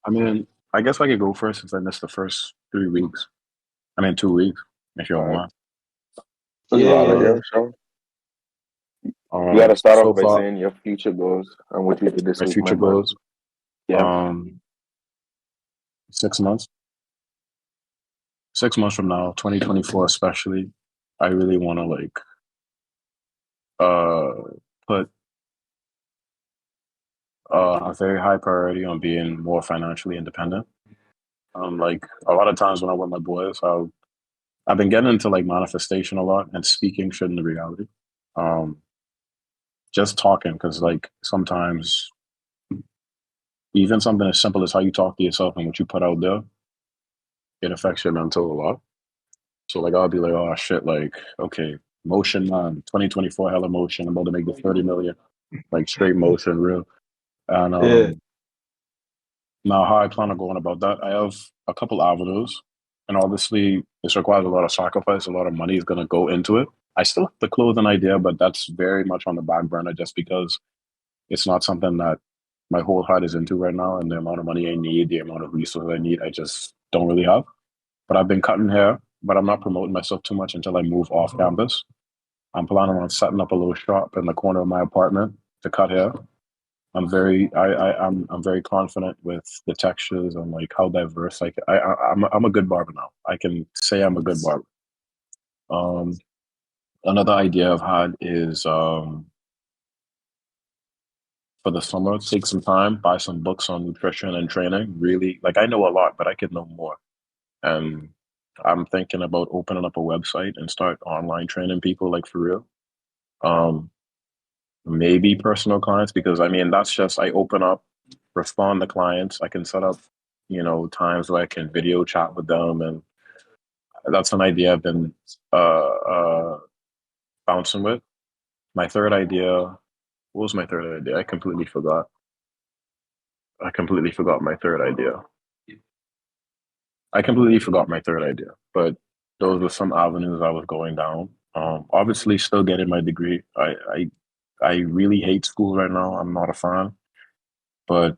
I mean, I guess I could go first since I missed the first 3 weeks. I mean, 2 weeks, if you don't All right. mind. No Yeah, yeah, problem. Uh, yeah. Yeah, sure. You got to start so off by far, saying your future goals and what you did this my week, my future boy. goals, Yeah. um, 6 months. 6 months from now, 2024 especially, I really want to like uh put a very high priority on being more financially independent. Like a lot of times when I'm with my boys, I've been getting into like manifestation a lot and speaking shit into reality. Um, just talking because like sometimes even something as simple as how you talk to yourself and what you put out there, it affects your mental a lot. So like I'll be like, oh shit, like okay, motion man, 2024 hella motion. I'm about to make the 30 million, like straight motion, real. And yeah. now how I plan on going about that, I have a couple avenues, and obviously this requires a lot of sacrifice. A lot of money is gonna go into it. I still have the clothing idea, but that's very much on the back burner just because it's not something that my whole heart is into right now, and the amount of money I need, the amount of resources I need, I just don't really have. But I've been cutting hair, but I'm not promoting myself too much until I move off campus. I'm planning on setting up a little shop in the corner of my apartment to cut hair. I'm very confident with the textures and like how diverse I'm a good barber now. I can say I'm a good barber. Um, Another idea I've had is for the summer, take some time, buy some books on nutrition and training. Really, like I know a lot, but I could know more. And I'm thinking about opening up a website and start online training people, like for real. Um, Maybe personal clients because I mean that's just I open up, respond to clients. I can set up, times where I can video chat with them, and that's an idea I've been bouncing with. My third idea, what was my third idea? I completely forgot. I completely forgot my third idea. I completely forgot my third idea, but those were some avenues I was going down. Obviously, still getting my degree. I really hate school right now. I'm not a fan, but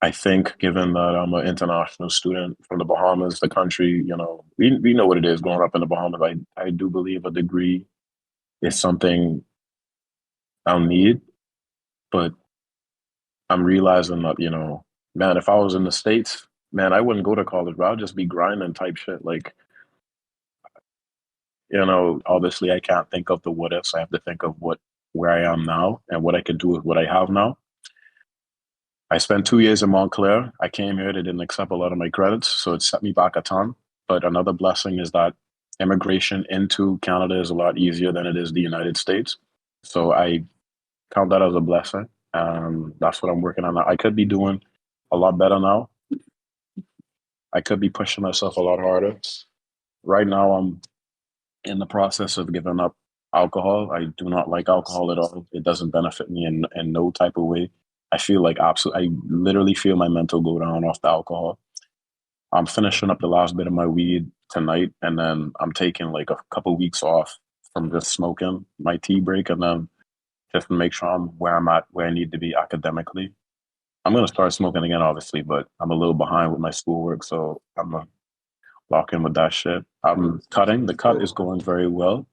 I think given that I'm an international student from the Bahamas, the country, we know what it is growing up in the Bahamas. I do believe a degree is something I'll need, but I'm realizing that, man, if I was in the States, man, I wouldn't go to college, bro. I'd just be grinding type shit. Like, obviously I can't think of the what ifs. I have to think of where I am now and what I can do with what I have now. I spent 2 years in Montclair. I came here, they didn't accept a lot of my credits, so it set me back a ton. But another blessing is that immigration into Canada is a lot easier than it is the United States. So I count that as a blessing. That's what I'm working on now. I could be doing a lot better now. I could be pushing myself a lot harder. Right now, I'm in the process of giving up alcohol. I do not like alcohol at all. It doesn't benefit me in no type of way. I feel like absolutely, I literally feel my mental go down off the alcohol. I'm finishing up the last bit of my weed tonight, and then I'm taking like a couple weeks off from just smoking my tea break, and then just to make sure I'm where I'm at, where I need to be academically. I'm gonna start smoking again, obviously, but I'm a little behind with my schoolwork, so I'm gonna lock in with that shit. I'm cutting. The cut is going very well.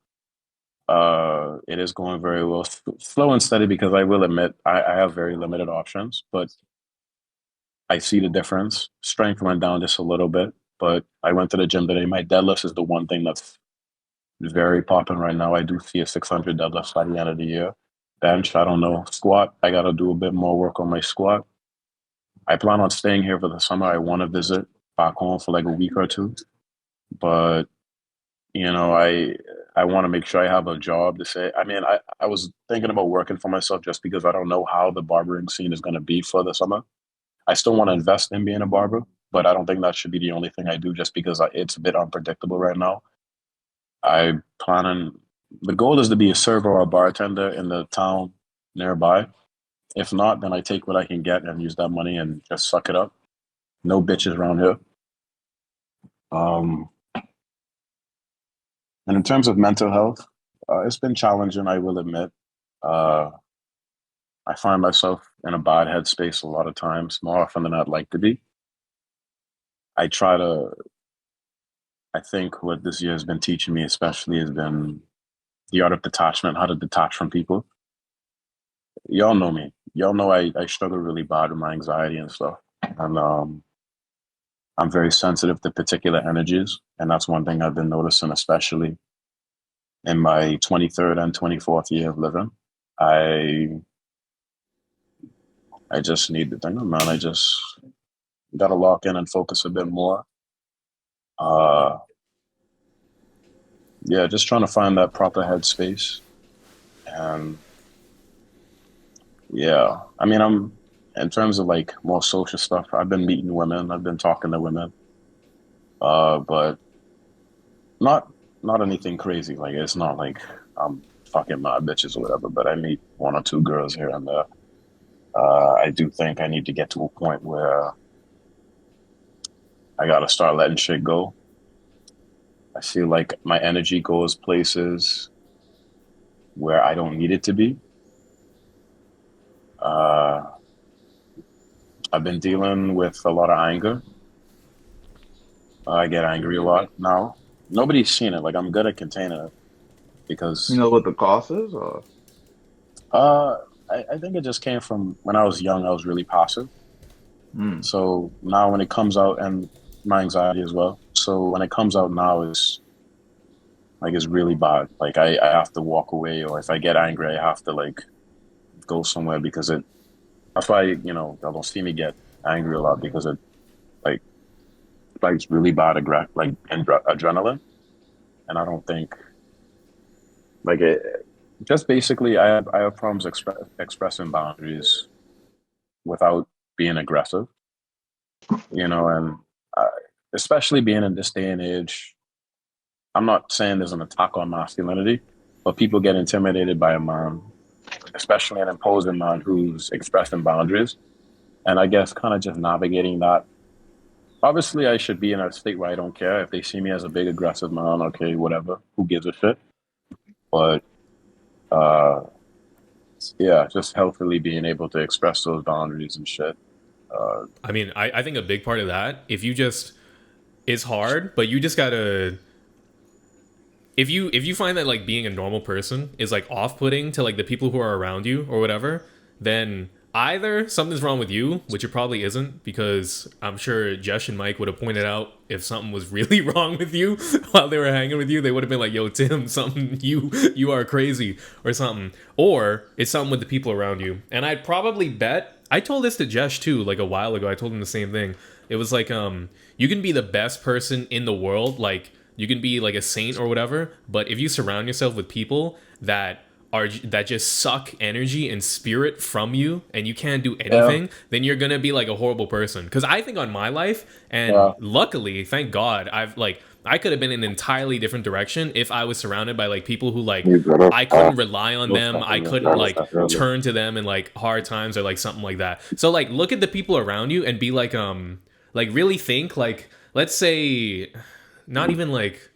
It is going very well, slow and steady because I will admit I have very limited options, but I see the difference. Strength went down just a little bit, but I went to the gym today. My deadlift is the one thing that's very popping right now. I do see a 600 deadlift by the end of the year. Bench, I don't know. Squat, I got to do a bit more work on my squat. I plan on staying here for the summer. I want to visit back home for like a week or two, but you know, I want to make sure I have a job to say. I mean, I was thinking about working for myself just because I don't know how the barbering scene is going to be for the summer. I still want to invest in being a barber, but I don't think that should be the only thing I do just because it's a bit unpredictable right now. I plan on the goal is to be a server or a bartender in the town nearby. If not, then I take what I can get and use that money and just suck it up. No bitches around here. Um, and in terms of mental health, it's been challenging, I will admit. Uh, I find myself in a bad headspace a lot of times, more often than I'd like to be. I try to. I think what this year has been teaching me, especially, has been the art of detachment, how to detach from people. Y'all know me. Y'all know I struggle really bad with my anxiety and stuff. And I'm very sensitive to particular energies. And that's one thing I've been noticing, especially in my 23rd and 24th year of living. I I just need to think, man, I just gotta lock in and focus a bit more. Uh yeah, just trying to find that proper headspace. And yeah, I mean, I'm in terms of like more social stuff, I've been meeting women, I've been talking to women, but not not anything crazy. Like it's not like I'm fucking my bitches or whatever, but I meet one or two girls here and there. I do think I need to get to a point where I gotta start letting shit go. I feel like my energy goes places where I don't need it to be. Uh, I've been dealing with a lot of anger. I get angry a lot now. Nobody's seen it. Like I'm good at containing it You because know what the cost is, or uh, I think it just came from when I was young. I was really passive. mm. So now when it comes out, and my anxiety as well. So when it comes out now, it's really bad. Like I have to walk away, or if I get angry, I have to like go somewhere because it. That's why I don't see me get angry a lot because it like it's really bad adrenaline, and I don't think like it. Just basically, I have problems expressing boundaries without being aggressive, and uh, especially being in this day and age. I'm not saying there's an attack on masculinity, but people get intimidated by a man, especially an imposing man who's expressing boundaries. And I guess kind of just navigating that. Obviously, I should be in a state where I don't care. If they see me as a big aggressive man, okay, whatever. Who gives a shit? But uh, yeah, just healthily being able to express those boundaries and shit. Uh, I mean, I think a big part of that, if you just, it's hard, but you just gotta, if you find that like being a normal person is like off-putting to like the people who are around you or whatever, then either something's wrong with you, which it probably isn't, because I'm sure Jesh and Mike would have pointed out if something was really wrong with you while they were hanging with you. They would have been like, "Yo, Tim, something you are crazy" or something, or it's something with the people around you. And I'd probably bet I told this to Jesh too, like a while ago. I told him the same thing. It was like, you can be the best person in the world, like you can be like a saint or whatever, but if you surround yourself with people that just suck energy and spirit from you and you can't do yeah, anything, then you're gonna be like a horrible person. Because I think on my life, and yeah, luckily, thank God, I could have been in an entirely different direction if I was surrounded by like people who like You better I couldn't stop. rely on most them. I definitely, couldn't most like definitely. turn to them in like hard times or like something like that. So like look at the people around you and be like really think like, let's say, not even like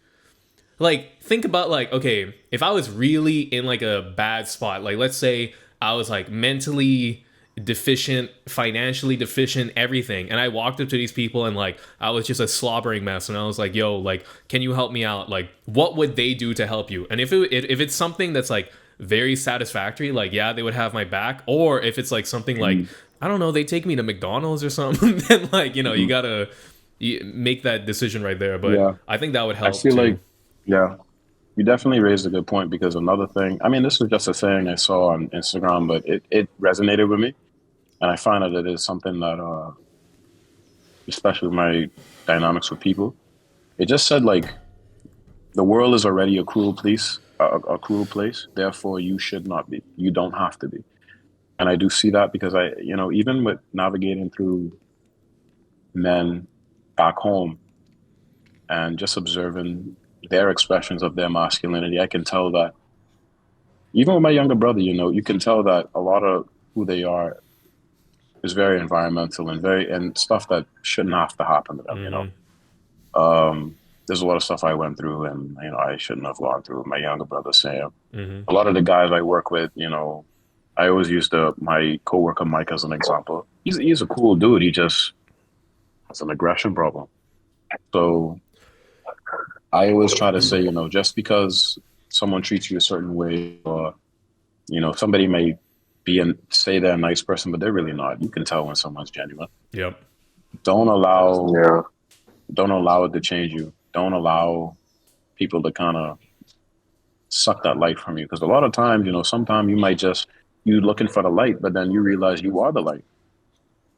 think about like, okay, if I was really in like a bad spot, like let's say I was like mentally deficient, financially deficient, everything, and I walked up to these people and like I was just a slobbering mess, and I was like, yo, like can you help me out? Like what would they do to help you? And if it's something that's like very satisfactory, like yeah, they would have my back. Or if it's like something like, Mhm, I don't know, they take me to McDonald's or something, then like, you mhm. gotta make that decision right there. But Yeah, I think that would I help feel too. like yeah. You definitely raised a good point because another thing, I mean, this was just a saying I saw on Instagram, but it resonated with me. And I find that it is something that, especially with my dynamics with people, it just said like the world is already a cruel place, a cruel place. Therefore, you should not be. You don't have to be. And I do see that because even with navigating through men back home and just observing their expressions of their masculinity, I can tell that even with my younger brother, you can tell that a lot of who they are is very environmental and very and stuff that shouldn't have to happen to them. Hmm. There's a lot of stuff I went through and I shouldn't have gone through with my younger brother Sam. Hmm. A lot of the guys I work with, I always use my coworker Mike as an example. He's a cool dude. He just has an aggression problem. So I always try to say, just because someone treats you a certain way, or somebody may say they're a nice person, but they're really not. You can tell when someone's genuine. Yep. Don't allow Yeah. don't allow it to change you. Don't allow people to kind of suck that light from you. Because a lot of times, sometimes you looking for the light, but then you realize you are the light.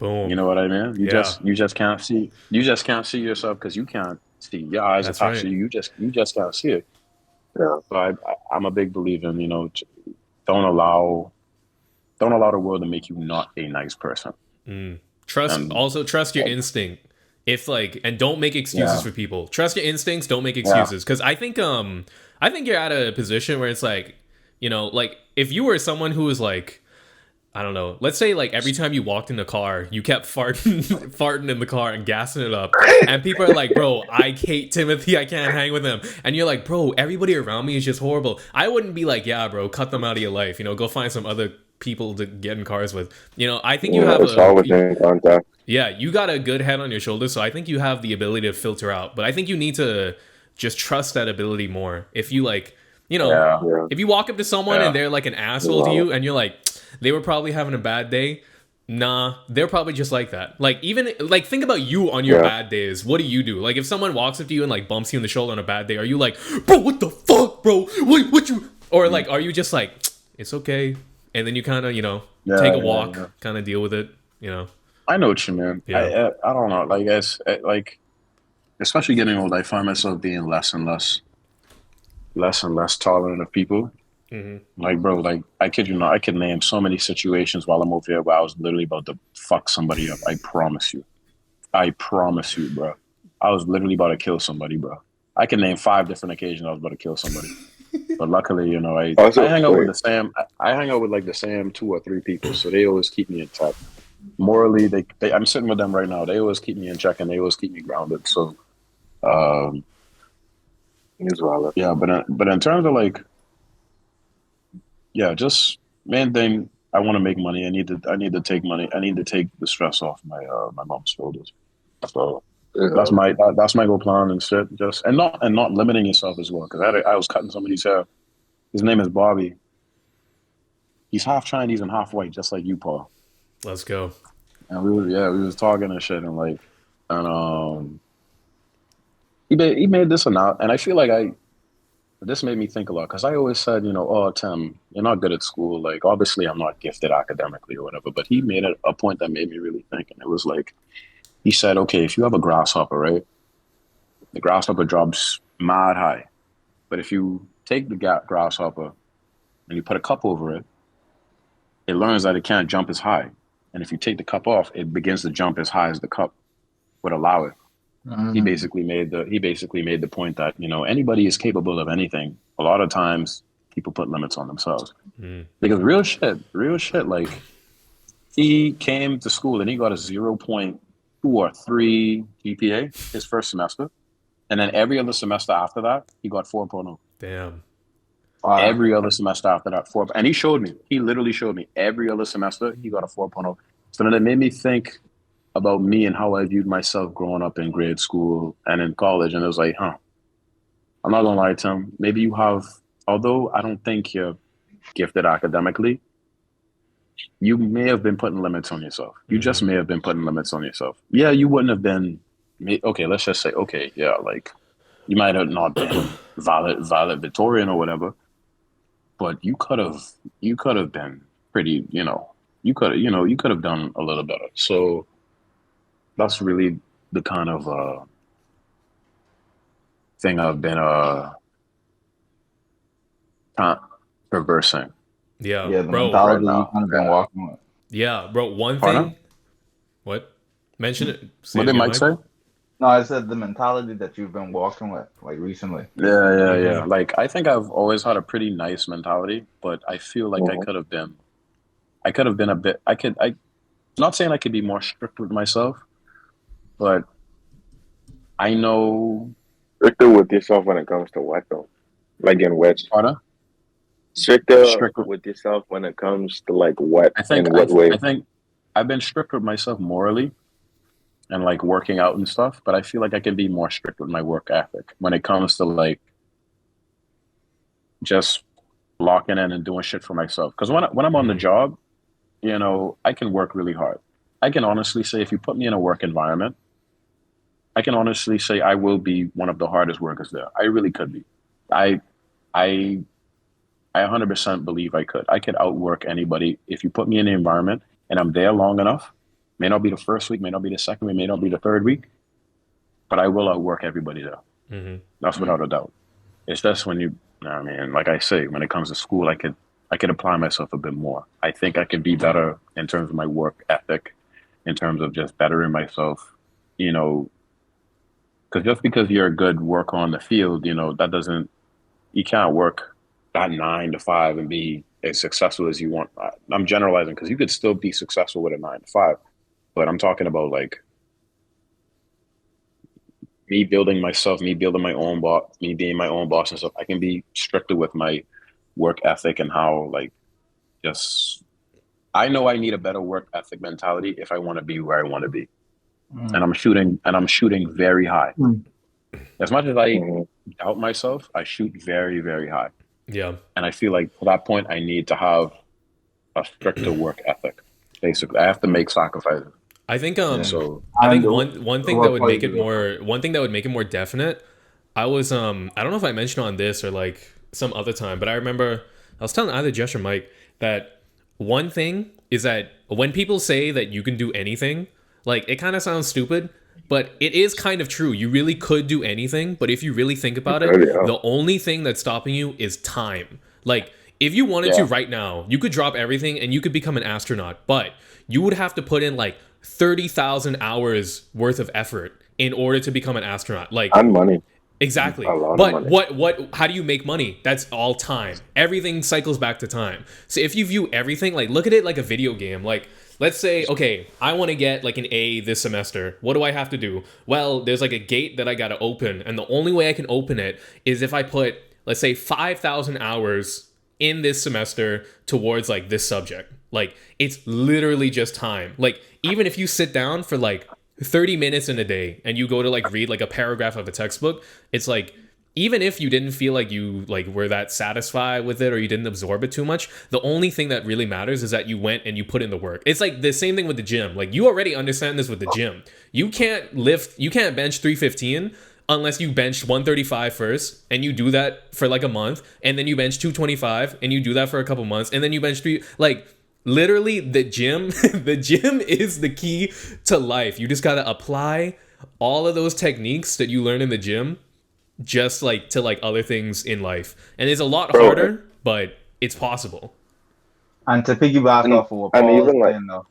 You Boom. know what I mean? Yeah. You just can't see yourself because you can't see. Your eyes That's attached right. to you. You just can't see it. Yeah. So I'm a big believer in, don't allow the world to make you not a nice person. And Trust your instinct. If like, and don't make excuses yeah, for people. Trust your instincts. Don't make yeah, excuses. Because I think you're at a position where it's like, like if you were someone who was like, I don't know. Let's say like every time you walked in the car, you kept farting, farting in the car and gassing it up, and people are like, "Bro, I hate Timothy. I can't hang with him." And you're like, "Bro, everybody around me is just horrible." I wouldn't be like, "Yeah, bro, cut them out of your life. Go find some other people to get in cars with." I think you Yeah. have It's always in contact. yeah, you got a good head on your shoulders, so I think you have the ability to filter out. But I think you need to just trust that ability more. If you like, yeah, Yeah. if you walk up to someone and yeah, they're like an asshole to Wow. you, and you're like, they were probably having a bad day. Nah, they're probably just like that. Like even like think about you on your Yeah. bad days. What do you do? Like if someone walks up to you and like bumps you in the shoulder on a bad day, are you like, bro, what the fuck, bro? What you? Or like, are you just like, it's okay, and then you kind of take yeah, a yeah, walk, yeah. kind of deal with it. I know what you mean. Yeah. I don't know. Like like especially getting old, I find myself being less and less tolerant of people. Hmm. Like, bro, like I kid you not, I could name so many situations while I'm over here where I was literally about to fuck somebody up. I promise you. I promise you, bro. I was literally about to kill somebody, bro. I can name 5 different occasions I was about to kill somebody. But luckily, I Also, hang out with wait. the same. I hang out with like the same 2 or 3 people, so they always keep me in check. Morally, I'm sitting with them right now. They always keep me in check and they always keep me grounded. So, um, He's valid. yeah. But in terms of like, yeah, just main thing. I want to make money. I need to take money. I need to take the stress off my mom's shoulders. So Yeah. that's my goal plan and shit. Just and not limiting yourself as well. Because I was cutting somebody's hair. His name is Bobby. He's half Chinese and half white, just like you, Paul. Let's go. And we was talking and shit, and like, and he made this announcement, and I feel like this made me think a lot because I always said, oh Tim, you're not good at school. Like, obviously, I'm not gifted academically or whatever. But he made a point that made me really think, and it was like he said, okay, if you have a grasshopper, right, the grasshopper drops mad high, but if you take the grasshopper and you put a cup over it, it learns that it can't jump as high. And if you take the cup off, it begins to jump as high as the cup would allow it. He Mm. basically made the point that anybody is capable of anything. A lot of times, people put limits on themselves Mm. because real shit. Like he came to school and he got a 0.2 or 3 GPA his first semester, and then every other semester after that, he got 4.0. Damn. Wow. Every other semester after that, 4. And he showed me. He literally showed me every other semester he got a 4.0. So then it made me think about me and how I viewed myself growing up in grade school and in college. And it was like, I'm not gonna lie, Tim. Maybe you have, although I don't think you're gifted academically, you may have been putting limits on yourself. You just Hmm. may have been putting limits on yourself. Yeah, you wouldn't have been. Okay, let's just say, okay, yeah, like you might have not been valedictorian or whatever, but you could have been pretty. You could have done a little better. So that's really the kind of thing I've been traversing Yeah, Yeah, the bro. right mentality you now. kind of been Yeah. walking with. Yeah, bro. One Pardon? thing. What? Mention it. Say What it did again, Mike Mike. say? No, I said the mentality that you've been walking with, like recently. Yeah, yeah, Hmm. yeah. Like I think I've always had a pretty nice mentality, but I feel like I Mhm. could have been. I could have been a bit. Not saying I could be more strict with myself, but I know. Stricter with yourself when it comes to what though? Like in which? Pardon? Stricter Strict. with yourself when it comes to like what I think in I what way? I think I've been strict with myself morally, and like working out and stuff, but I feel like I can be more strict with my work ethic when it comes to like just locking in and doing shit for myself. Because when I'm on the Mhm. job, I can work really hard. I can honestly say if you put me in a work environment, I can honestly say I will be one of the hardest workers there. I really could be. I I I 100% believe I could. I could outwork anybody if you put me in the environment and I'm there long enough. May not be the first week, may not be the second week, may not be the third week, but I will outwork everybody there. Mhm. That's without a doubt. It's just when I mean, like I say, when it comes to school, I could apply myself a bit more. I think I could be better in terms of my work ethic, in terms of just bettering myself, you know, because just because you're a good worker on the field, that doesn't you can't work that 9 to 5 and be as successful as you want. I'm generalizing because you could still be successful with a 9 to 5, but I'm talking about like me building myself, me building my own boss, me being my own boss and stuff. I can be stricter with my work ethic and how like just I know I need a better work ethic mentality if I want to be where I want to be. And Mm. I'm shooting very high. Mm. As much as I Mhm. doubt myself, I shoot very, very high. Yeah. And I feel like to that point I need to have a stricter work ethic. Basically, I have to make sacrifices. Yeah. So I And think one thing that what would part make you it do? more definite. I don't know if I mentioned on this or like some other time, but I remember I was telling either Jesh or Mike that one thing is that when people say that you can do anything, like it kind of sounds stupid, but it is kind of true. You really could do anything, but if you really think about it, Good, yeah. the only thing that's stopping you is time. Like if you wanted to yeah, right now, you could drop everything and you could become an astronaut, but you would have to put in like 30,000 hours worth of effort in order to become an astronaut. Like And money. A exactly. lot of But money. how do you make money? That's all time. Everything cycles back to time. So if you view everything like look at it like a video game, like let's say okay, I want to get like an A this semester. What do I have to do? Well, there's like a gate that I got to open and the only way I can open it is if I put let's say 5,000 hours in this semester towards like this subject. Like it's literally just time. Like even if you sit down for like 30 minutes in a day and you go to like read like a paragraph of a textbook, it's like even if you didn't feel like you like were that satisfied with it or you didn't absorb it too much, the only thing that really matters is that you went and you put in the work. It's like the same thing with the gym. Like you already understand this with the gym. You can't bench 315 unless you bench 135 first and you do that for like a month and then you bench 225 and you do that for a couple months and then you bench 3 like literally the gym the gym is the key to life. You just got to apply all of those techniques that you learn in the gym just like to like other things in life, and it's a lot Bro, harder but it's possible. And to piggyback and off of what and Paul is even like saying though,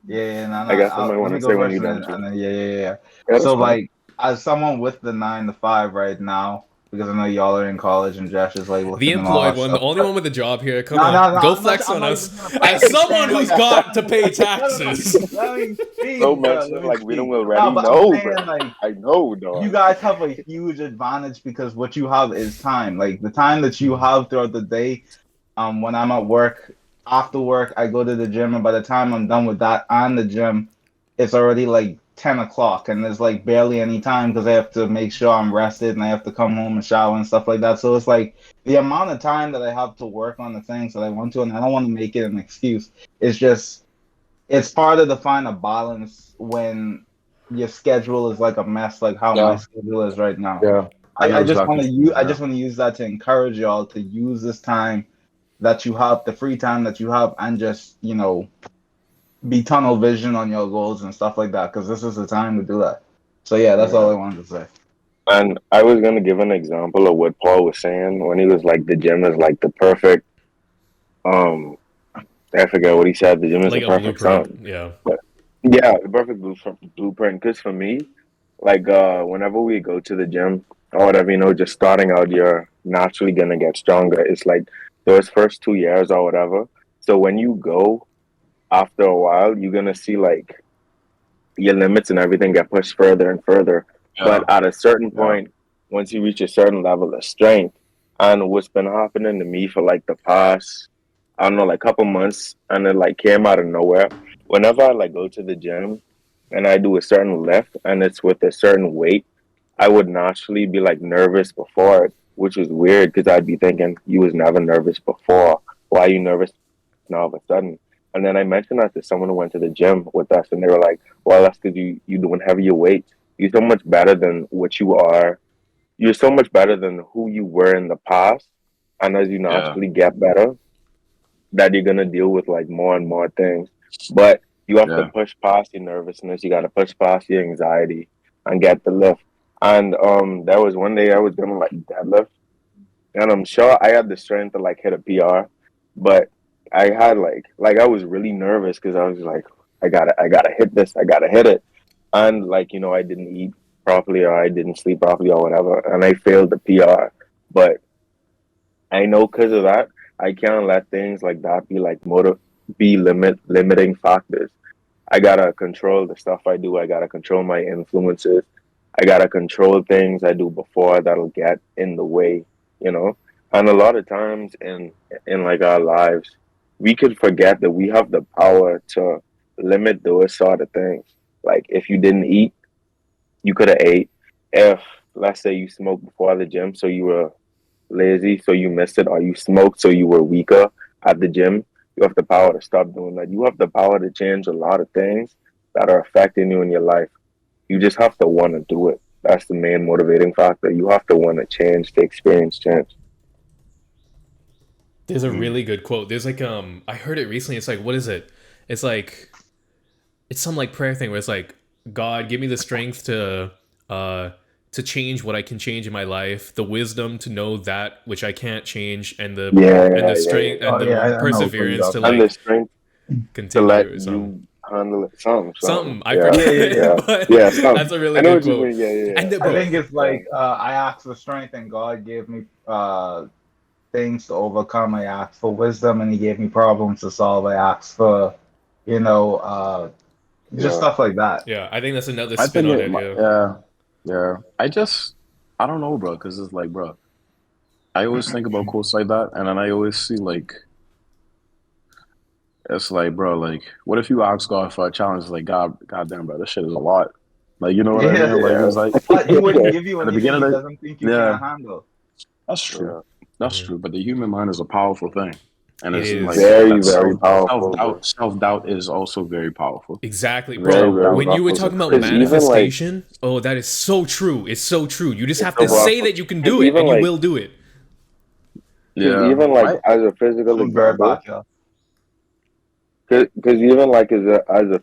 yeah, no, no. I guess I might Let want me to go say when first, you're and done then, too. yeah. Yeah, that's So, fine. like, as someone with the 9 to 5 right now, because I know y'all are in college and Josh is like The looking and all employed that one, the stuff. only But one with a job here, come no, on, no, no. go flex I'm on not us even gonna as someone saying like who's that. got to pay No, no, no. taxes. Let me Don't speak, bro. mention Let it me like we don't speak. No, already but I'm know, bro. saying like I know, you dog. guys have a huge advantage because what you have is time. Like the time that you have throughout the day. When I'm at work, after work, I go to the gym, and by the time I'm done with that and the gym, it's already like 10 o'clock, and there's like barely any time because I have to make sure I'm rested and I have to come home and shower and stuff like that. So it's like the amount of time that I have to work on the things that I want to, and I don't want to make it an excuse. It's just it's harder to find a balance when your schedule is like a mess, like how my yeah, schedule is right now. yeah. I know I just want exactly. to use I Yeah, just want to use that to encourage y'all to use this time that you have, the free time that you have, and just be tunnel vision on your goals and stuff like that, because this is the time to do that. So yeah, that's all Yeah. I wanted to say. And I was gonna give an example of what Paul was saying when he was like the gym is like the perfect um I forget what he said, the gym is the Like a perfect blueprint, son. yeah. But yeah, the perfect blueprint. Because for me, like whenever we go to the gym or whatever, just starting out, you're naturally gonna get stronger. It's like those first 2 years or whatever. So when you go after a while, you're gonna see like your limits and everything get pushed further and further. yeah, But at a certain yeah, point, once you reach a certain level of strength, and what's been happening to me for like the past, I don't know, like couple months, and it like came out of nowhere. Whenever I like go to the gym, and I do a certain lift and it's with a certain weight, I would naturally be like nervous before it, which was weird because I'd be thinking you was never nervous before. Why are you nervous now all of a sudden? And then I mentioned that to someone who went to the gym with us, and they were like, "Well, that's because you doing heavier weights. You're so much better than what you are. You're so much better than who you were in the past. And as you Yeah, naturally get better, that you're gonna deal with like more and more things. But you have to yeah, push past your nervousness. You got to push past your anxiety and get the lift. And there was one day I was gonna like deadlift, and I'm sure I had the strength to like hit a PR, but I had like I was really nervous because I was like, I gotta hit this, I gotta hit it, and like I didn't eat properly or I didn't sleep properly or whatever, and I failed the PR. But I know because of that, I can't let things like that be like limiting factors. I gotta control the stuff I do. I gotta control my influences. I gotta control things I do before that'll get in the way, you know. And a lot of times in like our lives, we could forget that we have the power to limit those sort of things. Like if you didn't eat, you could have ate. If let's say you smoked before the gym, so you were lazy, so you missed it, or you smoked, so you were weaker at the gym, you have the power to stop doing that. You have the power to change a lot of things that are affecting you in your life. You just have to want to do it. That's the main motivating factor. You have to want to change to experience change. There's a mm, really good quote. There's like I heard it recently. It's like, what is it? It's like it's some like prayer thing where it's like, God, give me the strength uh to change what I can change in my life, the wisdom to know that which I can't change, and Yeah, the yeah, strength yeah. and Oh the yeah, I know what you're perseverance to talking And about. the like strength to let continue or something. you handle it. Something. Something I Yeah, forget Yeah, yeah, yeah. it, yeah, but yeah. that's Something. a I really know good what you quote. mean. Yeah, And yeah, I bro, think it's yeah. like I asked for strength and God gave me things to overcome. I asked for wisdom and He gave me problems to solve. I asked for, you know, just Yeah. stuff like that. yeah, I think that's another I spin think on it, it. Yeah. yeah, yeah. I don't know, bro, because it's like, bro, I always think about quotes like that, and then I always see like, it's like, bro, like, what if you ask God for a challenge? It's like, God damn, bro, this shit is a lot. Like, you know what I Yeah, mean? Like, Yeah. it's like, but He wouldn't Yeah. give you at the anything beginning He of doesn't think the, you yeah, can't handle. that's true. Yeah. That's Mhm. true. But the human mind is a powerful thing, and It it's like is. Very, that very powerful, bro. self doubt is also very powerful. Exactly, Very, Self bro. very doubt When you were powerful. is a talking about Because crazy thing. even like manifestation, oh, that is so true. It's so true. You just it's have so to say powerful. that you can Because do it, and you will do it. Yeah, even like my as a physical I'm right example, back, y'all. because even like as a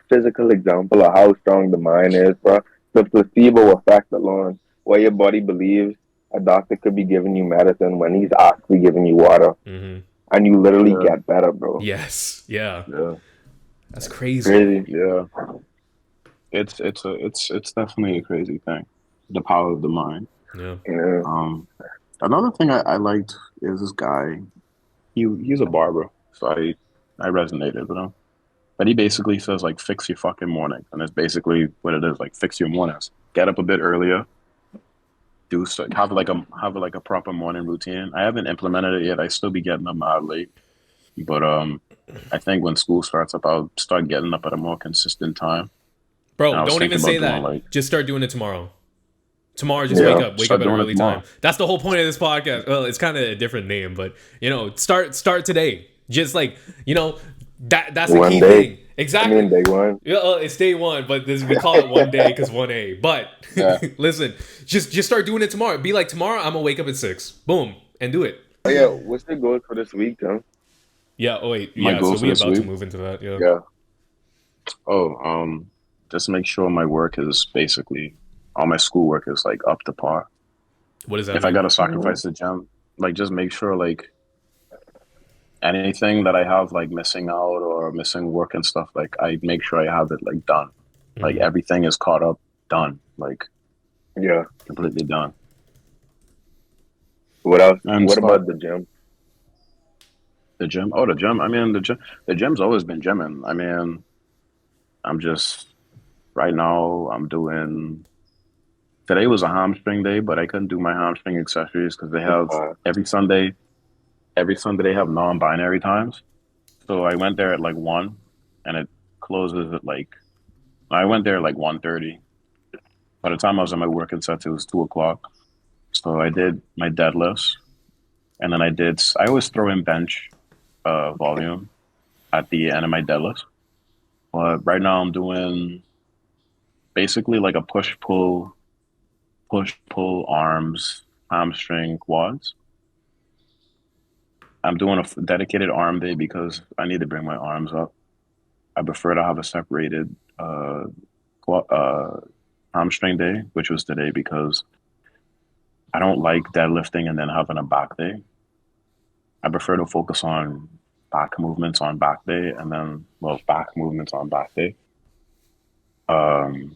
physical example of how strong the mind is, bro. The placebo effect alone, where your body believes a doctor could be giving you medicine when he's actually giving you water, Hmm. and you literally yeah, get better, bro. Yes. Yeah. yeah, That's crazy. Crazy. yeah. It's definitely a crazy thing. The power of the mind. Yeah. Yeah. Um, Another thing I liked is this guy. He's a barber, so I resonated with him. But he basically says like fix your fucking morning, and it's basically what it is. Like fix your mornings. Get up a bit earlier. Do so, have like a proper morning routine. I haven't implemented it yet. I still be getting up mad late, but I think when school starts up, I'll start getting up at a more consistent time. And Bro, I was don't thinking even say about doing that. like, Just start doing it tomorrow. Tomorrow, just yeah, wake up start at an doing it early time. tomorrow. That's the whole point of this podcast. Well, it's kind of a different name, but start today. Just like that's the One key day. thing. I mean, Exactly. day one. Yeah, it's day one, but we call it one day because 1A. But Yeah, listen, just start doing it tomorrow. Be like tomorrow, I'm gonna wake up at 6. Boom, and do it. Oh yeah, what's the goal for this week, Tom? Yeah. Oh wait. my Yeah. So goals for we this about to week. move into that. Yeah. Yeah. Oh, just make sure my work is basically all my schoolwork is like up to par. What does that If I mean? gotta Mhm. sacrifice the gym, like just make sure like anything that I have like missing out or missing work and stuff, like I make sure I have it like done. Like Hmm. everything is caught up, done, like Yeah. completely done. What else? And What start about the gym? the gym. Oh, the gym. I mean, the gym's always been gymming. I mean, I'm just right now. I'm doing. Today was a hamstring day, but I couldn't do my hamstring accessories because they have Uh, every Sunday. Every Sunday they have non-binary times. So I went there at like 1, and it closes at like I went there like 1:30. By the time I was at my working set, it was 2 o'clock. So I did my deadlifts, and then I always throw in bench volume at the end of my deadlifts. But right now I'm doing basically like a push pull arms, hamstring, quads. I'm doing a dedicated arm day because I need to bring my arms up. I prefer to have a separated quad, hamstring day, which was today because I don't like deadlifting and then having a back day. I prefer to focus on back movements on back day and then, well, back movements on back day. Um,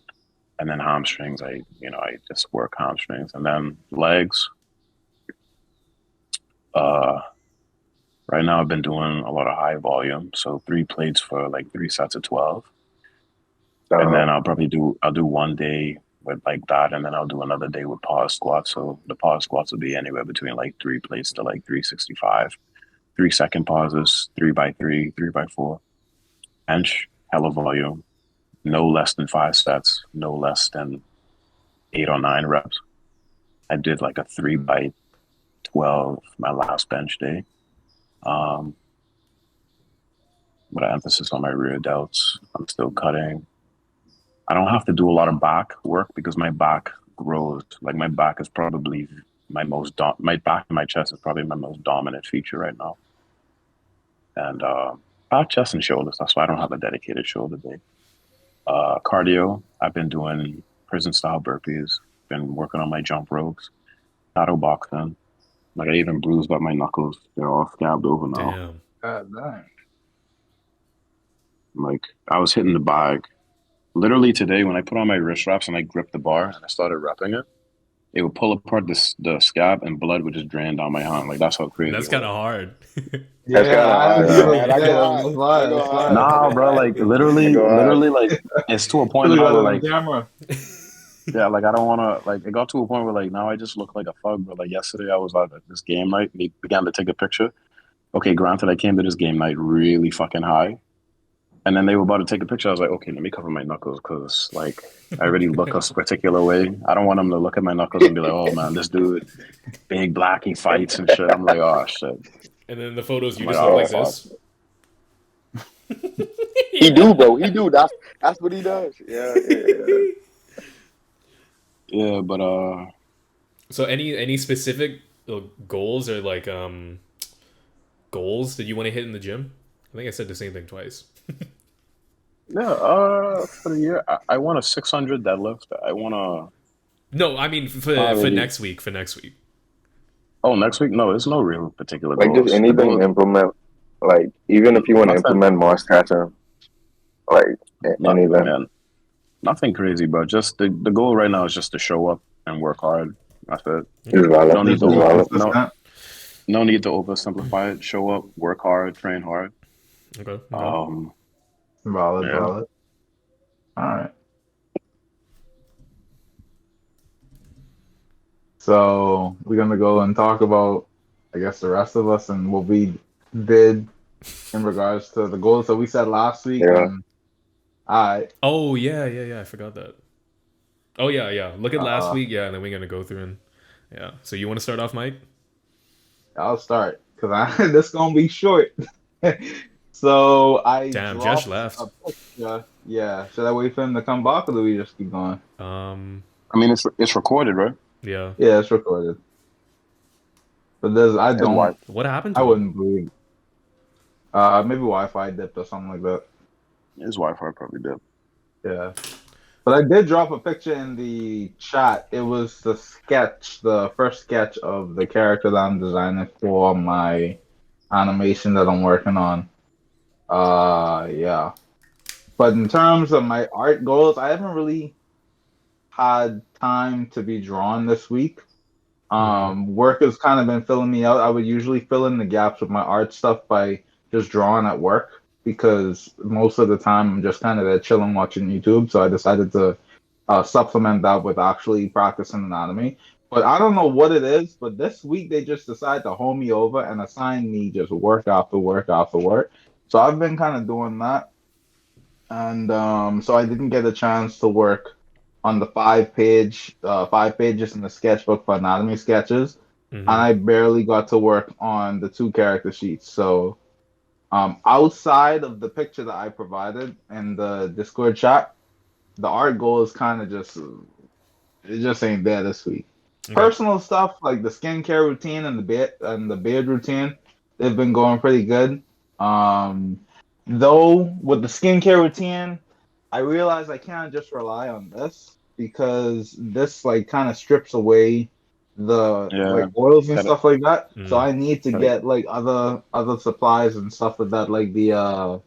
and then hamstrings, I just work hamstrings and then legs. Uh, right now I've been doing a lot of high volume, so 3 plates for like 3 sets of 12. And then I'll do one day with like that, and then I'll do another day with pause squats. So the pause squats will be anywhere between like 3 plates to like 365. 3 second pauses, 3 by 3, 3 by 4. Bench, hella volume, no less than 5 sets, no less than 8 or 9 reps. I did like a 3 by 12 my last bench day. Um, with an emphasis on my rear delts. I'm still cutting. I don't have to do a lot of back work because my back grows. Like my back is probably my back and my chest is probably my most dominant feature right now. And back, chest, and shoulders. That's why I don't have a dedicated shoulder day. Cardio. I've been doing prison style burpees. Been working on my jump ropes. Shadow boxing. Like I even bruised up my knuckles. They're all scabbed over now. Damn. God damn. Like I was hitting the bag. Literally today, when I put on my wrist wraps and I gripped the bar and I started repping it, it would pull apart the scab and blood would just drain down my hand. Like that's how crazy That's it kind was. of hard. That's kind Yeah, of I hard. didn't Yeah. even. Yeah, that Yeah, go hard. that's That why. go That's hard. why. Nah, bro, like That go hard. literally, like it's to a point Should have now got where it on like, camera. yeah, like I don't want to, like it got to a point where like now I just look like a thug. But like yesterday, I was at this game night. We began to take a picture. Okay, granted, I came to this game night really fucking high, and then they were about to take a picture. I was like, okay, let me cover my knuckles because like I already look a particular way. I don't want them to look at my knuckles and be like, oh man, this dude big black, he fights and shit. I'm like, oh shit. And then the photos, I'm you like, just look oh like fuck. this. He do, bro. He do. That's what he does. Yeah, yeah, yeah. Yeah, but So any specific goals or like goals that you want to hit in the gym? I think I said the same thing twice. yeah, for the year, I want a 600 deadlift. I want to No, I mean not for really. next week. For next week. Oh, next week? No, there's no real particular Like just goals. The anything goal, implement. Like even if you want to nothing, implement more stretching, like not anything. man, nothing crazy, bro. Just the goal right now is just to show up and work hard. That's it. Is Okay. You valid. don't need Just to Is be over valid. no consistent. no need to oversimplify it. Show up, work hard, train hard. Okay. Okay. Valid, Yeah. valid. All right. So we're gonna go and talk about, I guess, the rest of us and what we did in regards to the goals that we set last week. Yeah. And I, Oh yeah. I forgot that. Oh yeah. Look at last uh, week. Yeah, and then we're gonna go through and yeah. So you want to start off, Mike? I'll start because I this gonna be short. So I Damn, Jesh dropped left. a picture. Yeah, should I wait for him to come back or do we just keep going? I mean, it's recorded, right? Yeah. Yeah, it's recorded. But there's I His don't wife. What happened to I him? wouldn't believe. Maybe Wi-Fi dipped or something like that. His wife probably did. Yeah. But I did drop a picture in the chat. It was the sketch, the first sketch of the character that I'm designing for my animation that I'm working on. Yeah. But in terms of my art goals, I haven't really had time to be drawn this week. Work has kind of been filling me out. I would usually fill in the gaps with my art stuff by just drawing at work because most of the time I'm just kind of there chilling watching YouTube. So I decided to supplement that with actually practicing anatomy. But I don't know what it is, but this week they just decided to hold me over and assign me just work after work after work. So I've been kind of doing that. and so I didn't get a chance to work on the 5 pages in the sketchbook for anatomy sketches, and Hmm. I barely got to work on the 2 character sheets. So outside of the picture that I provided in the Discord chat, the art goal is kind of just it just ain't there this week. Okay. Personal stuff like the skincare routine and the beard routine, they've been going pretty good. Um, though with the skincare routine, I realize I can't just rely on this because this like kind of strips away the Yeah, like oils and gotta, stuff like that. So Mm. I need to gotta, get like other supplies and stuff like that, like the I'll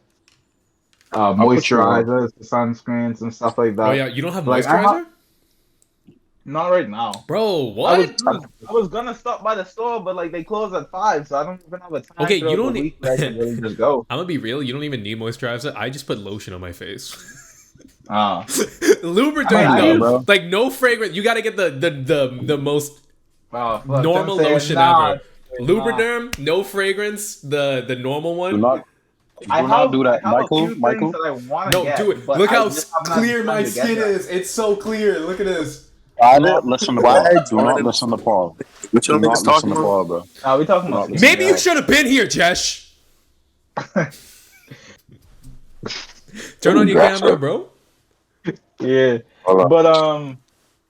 put you on. moisturizers, the sunscreens, and stuff like Oh that. yeah, you don't have Like I have moisturizer, not right now. bro? I was What? gonna, I was gonna stop by the store, but like they close at 5, so I don't even have a time Okay, you throughout the don't. week where I can really just go. I'm gonna be real. You don't even need moisturizer. I just put lotion on my face. Uh, I mean, Lubriderm I Yeah, though, use bro. like no fragrance. You gotta get the most look, them normal saying lotion nah, ever. say nah. Lubriderm, no fragrance. The normal Do one. not do not do I that, have a Michael. few things Michael, that I want to No, do get, it. but Look I how just haven't had the clear my time to get skin there. is. It's so clear. Look at this. do Why not did listen to why Paul. I Do not joined listen to Paul. what Do y'all not niggas listen talking to about? Paul, bro. We talking Do about not listen to Maybe you skincare. Paul. should have been here, Jesh. Turn on Ooh, your camera, gotcha. bro. Yeah, Hold on. but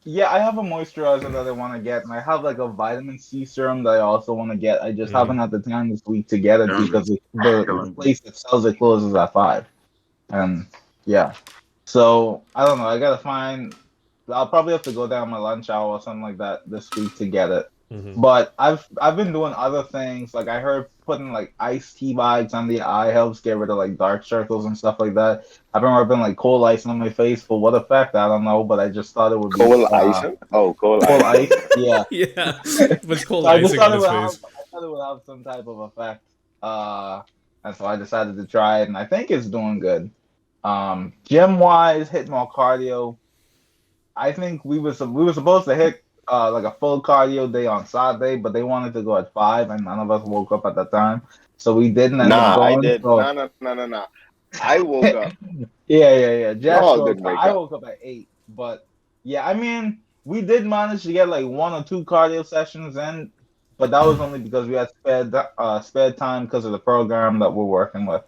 yeah, I have a moisturizer that I want to get, and I have like a vitamin C serum that I also want to get. I just Mm. haven't had the time this week to get it because the place that sells it closes at 5. And yeah, so I don't know. I gotta find. I'll probably have to go down my lunch hour or something like that this week to get it. Hmm. But I've been doing other things. Like I heard putting like iced tea bags on the eye helps get rid of like dark circles and stuff like that. I've been rubbing like cold ice on my face for what effect I don't know, but I just thought it would be Cold icing? Oh, cold cold icing. ice. Yeah. Yeah, was So cold I just icing on thought it his would have. face. I thought it would have some type of effect. Uh, and so I decided to try it, and I think it's doing good. Gym wise, hit more cardio. I think we were supposed to hit like a full cardio day on Saturday, but they wanted to go at 5, and none of us woke up at that time, so we didn't end up Nah, I going. did. So Nah. I woke up. yeah. Jesh Y'all woke didn't up. wake I up. woke up at 8, but yeah, I mean, we did manage to get like 1 or 2 cardio sessions in, but that was only because we had spare time because of the program that we're working with.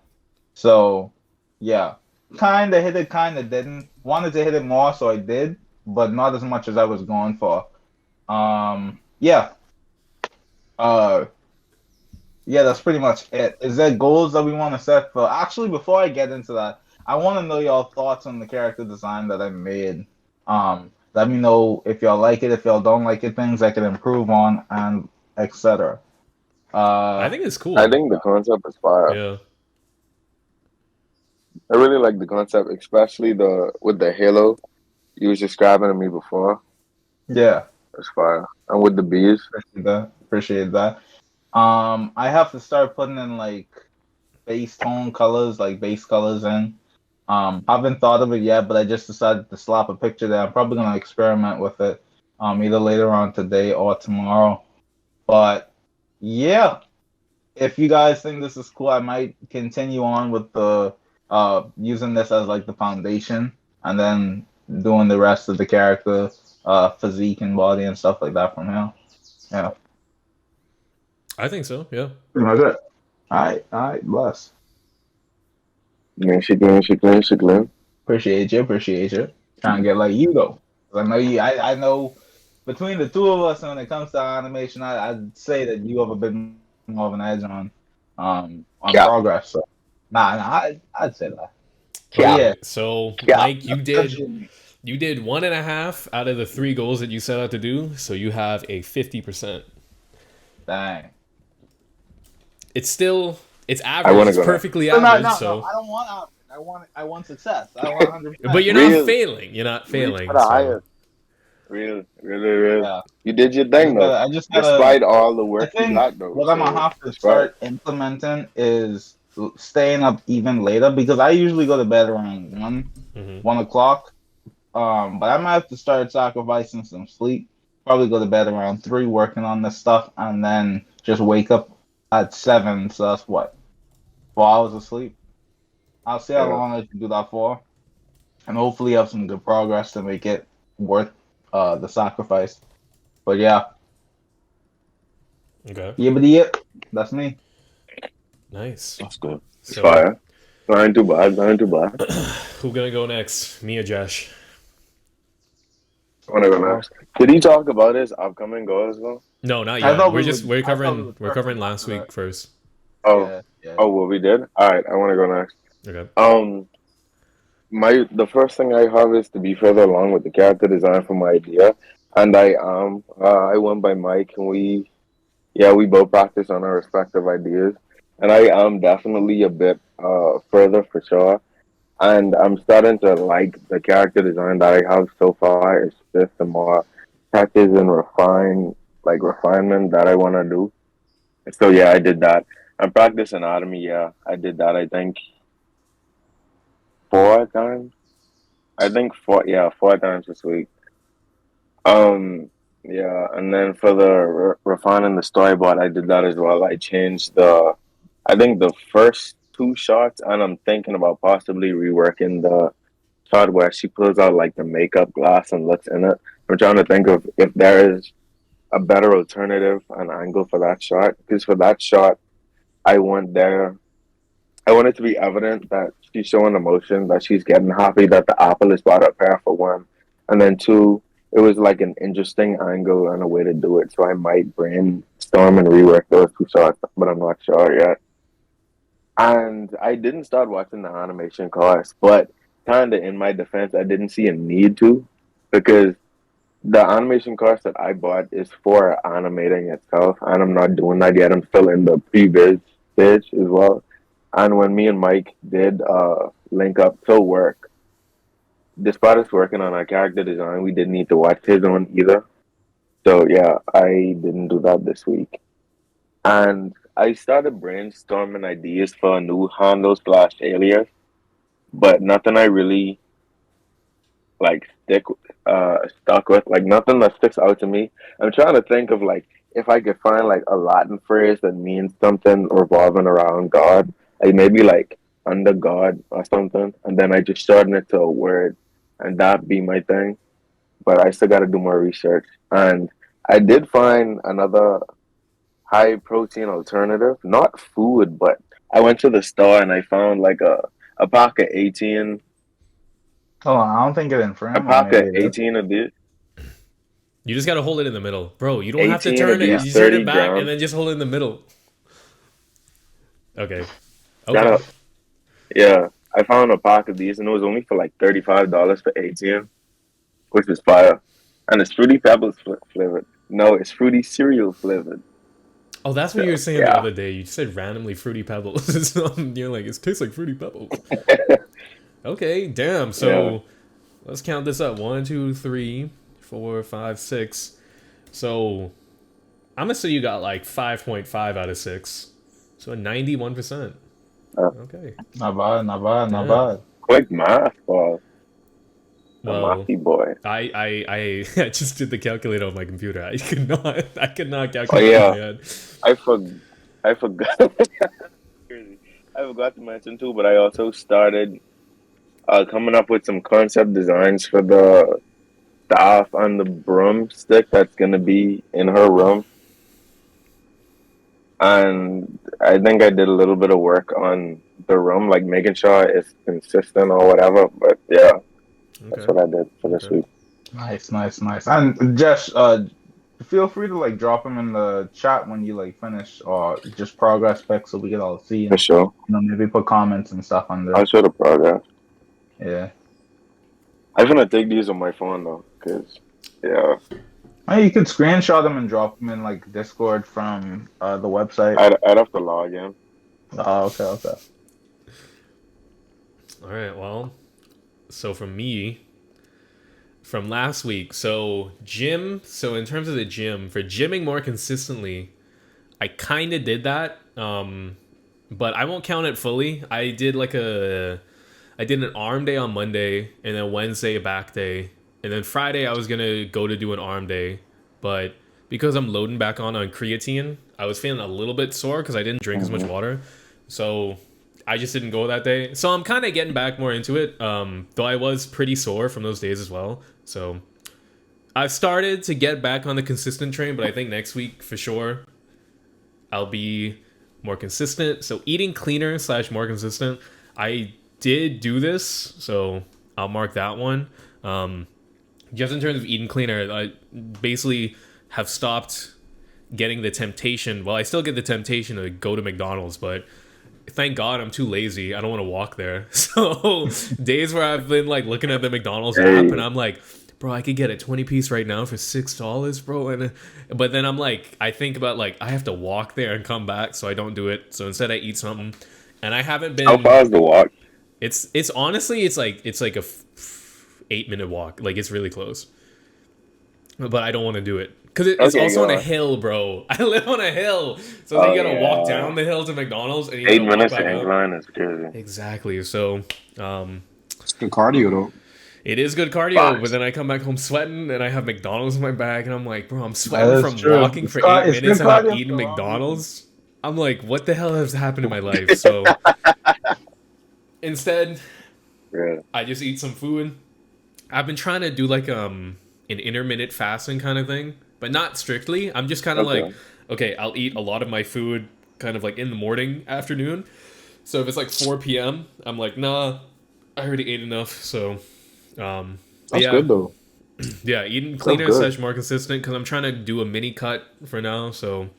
So yeah, kind of hit it, kind of didn't. Wanted to hit it more, so I did, but not as much as I was going for. Yeah. Uh, yeah, that's pretty much it. Is there goals that we want to set for? Actually, before I get into that, I want to know y'all thoughts on the character design that I made. Let me know if y'all like it, if y'all don't like it, things I can improve on, and etc. I Uh, think it's I cool. think the concept is fire. Yeah. I really like the concept, especially the with the halo you was describing to me before. yeah, It's fire. And with the bees. appreciate that. Appreciate that. I have to start putting in like base tone colors, like base colors in. Haven't thought of it yet, but I just decided to slap a picture there. I'm probably gonna experiment with it, either later on today or tomorrow. But yeah, if you guys think this is cool, I might continue on with the using this as like the foundation, and then doing the rest of the character, physique and body and stuff like that from here. Yeah, I think so. Yeah. pretty much it. All right, bless. She clean. Appreciate you. Trying to get like you though. 'Cause I know you. I know between the two of us when it comes to animation, I'd say that you have a bit more of an edge on Yeah. progress. So I'd say that. But Yeah. yeah, Okay. So, Yeah. Mike, you did 1.5 out of the 3 goals that you set out to do. So you have a 50%. dang. It's still it's I average. wanna It's go there. perfectly No, average. no. So, I don't want option. I want success. I want 100%. but you're not Real. failing. You're not Reach failing. for the So, highest. Real. Yeah. You did your thing though. I just gotta. Despite all the I work you think got though. what I'm gonna So have to it's fire. start implementing is staying up even later because I usually go to bed around mhm. 1 o'clock. But I might have to start sacrificing some sleep. Probably go to bed around 3, working on this stuff, and then just wake up at 7. So that's what 4 hours of sleep. I'll see how Yeah. long I can do that for, and hopefully have some good progress to make it worth the sacrifice. But yeah, Okay. yeah, but yeah, that's me. Nice. That's good. It's So, fire. Not too bad. Not too bad. who gonna go next? Me or Jesh? I want to go Oh, next. Did he talk about his upcoming goal as well? No, not I yet. thought We're we just would. we're I thought we covering would we're circle covering back last to that. week first. Oh, Yeah, yeah. oh, well, we did. All right, I want to go next. Okay. Um, the first thing I have is to be further along with the character design for my idea, and I went by Mike, and we both practice on our respective ideas, and I am definitely a bit further for sure, and I'm starting to like the character design that I have so far. It's just a more practice and refinement that I want to do. So yeah, I did that. And practice anatomy, yeah, I did that. I think 4 times. I think yeah, 4 times this week. Um, yeah, and then for the refining the storyboard, I did that as well. I changed I think the first two shots, and I'm thinking about possibly reworking the shot where she pulls out like the makeup glass and looks in it. I'm trying to think of if there is a better alternative and angle for that shot. Because for that shot, I want there I want it to be evident that she's showing emotion, that she's getting happy that the apple is brought up here for one. And then two, it was like an interesting angle and a way to do it. So I might brainstorm and rework those two shots, but I'm not sure yet. And I didn't start watching the animation course, but kind of in my defense, I didn't see a need to because the animation course that I bought is for animating itself, and I'm not doing that yet. I'm still in the pre-biz stage as well. And when me and Mike did link up to work, despite us working on our character design, we didn't need to watch his own either. So yeah, I didn't do that this week. And I started brainstorming ideas for a new handle slash alias, but nothing I really like stuck with, like nothing that sticks out to me. I'm trying to think of like if I could find like a Latin phrase that means something revolving around God, like maybe like under God or something, and then I just shorten it to a word, and that be my thing. But I still got to do more research, and I did find another high protein alternative, not food, but I went to the store and I found like a pack of 18 Hold on, I don't think it in a frame, or pack maybe of it is. 18 of these You just gotta hold it in the middle, bro. You don't have to 18 of turn it. Yeah. these You turn 30 it back and gram. then just hold it in the middle. Okay. Shut Okay. up. Yeah, I found a pack of these and it was only for like $35 for 18, which is fire. And it's Fruity Pebbles flavored. No, it's Fruity Cereal flavored. Oh, that's what you were So, saying the yeah. other day. You said randomly fruity pebbles. You're like, it tastes like fruity pebbles. Okay, damn. Yeah. So let's count this up. 1, 2, 3, 4, 5, 6. So I'm gonna say you got like 5.5 out of 6. So 91%. Uh, Okay. Not bad, not bad, not Damn. bad. quick math for a Well, mathy boy. I just did the calculator on my computer. I could not Oh, calculate in my yeah. head. I, for, I forgot. Crazy. I forgot to mention too, but I also started coming up with some concept designs for the staff and the broomstick that's going to be in her room. And I think I did a little bit of work on the room, like making sure it's consistent or whatever. But yeah, that's Okay. what I did for this Okay. week. Nice, nice, nice. And Jesh, feel free to like drop them in the chat when you like finish, or just progress pics so we can all see, For and sure. maybe put comments and stuff under. I'll show the progress. Yeah. I'm gonna take these on my phone though, because yeah, You could screenshot them and drop them in like Discord from the website. I'd have to log in. Oh, okay, okay. All right. Well, so from me, from last week, so gym. So in terms of the gym, for gymming more consistently, I kind of did that. But I won't count it fully. I did an arm day on Monday, and then Wednesday a back day, and then Friday I was gonna go to do an arm day, but because I'm loading back on creatine, I was feeling a little bit sore because I didn't drink as much Hmm. water. So I just didn't go that day. So I'm kind of getting back more into it. Though I was pretty sore from those days as well. So I've started to get back on the consistent train, but I think next week for sure I'll be more consistent. So eating cleaner / more consistent. I did do this, so I'll mark that one. Just in terms of eating cleaner, I basically have stopped getting the temptation. Well, I still get the temptation to go to McDonald's, but thank God I'm too lazy. I don't want to walk there. So days where I've been like looking at the McDonald's app and I'm like, bro, I could get a 20-piece right now for $6, bro. But then I'm like, I think about like I have to walk there and come back, so I don't do it. So instead I eat something. And I haven't been. How far is the walk? It's honestly it's like a 8-minute walk. Like it's really close. But I don't want to do it. Because it's also on a hill, bro. I live on a hill. So then you gotta walk down the hill to McDonald's and you 8 gotta minutes walk to back incline is crazy. Exactly. So It's good cardio though. it is good cardio, but then I come back home sweating and I have McDonald's in my bag and I'm like, bro, I'm sweating from walking for 8 minutes and I'm eating McDonald's. I'm like, what the hell has happened in my life? So instead, I just eat some food. I've been trying to do like an intermittent fasting kind of thing, but not strictly. I'm just kind of like, okay, I'll eat a lot of my food kind of like in the morning, afternoon. So if it's like 4 p.m., I'm like, nah, I already ate enough. So that's good though. Yeah, eating cleaner / more consistent because I'm trying to do a mini cut for now. So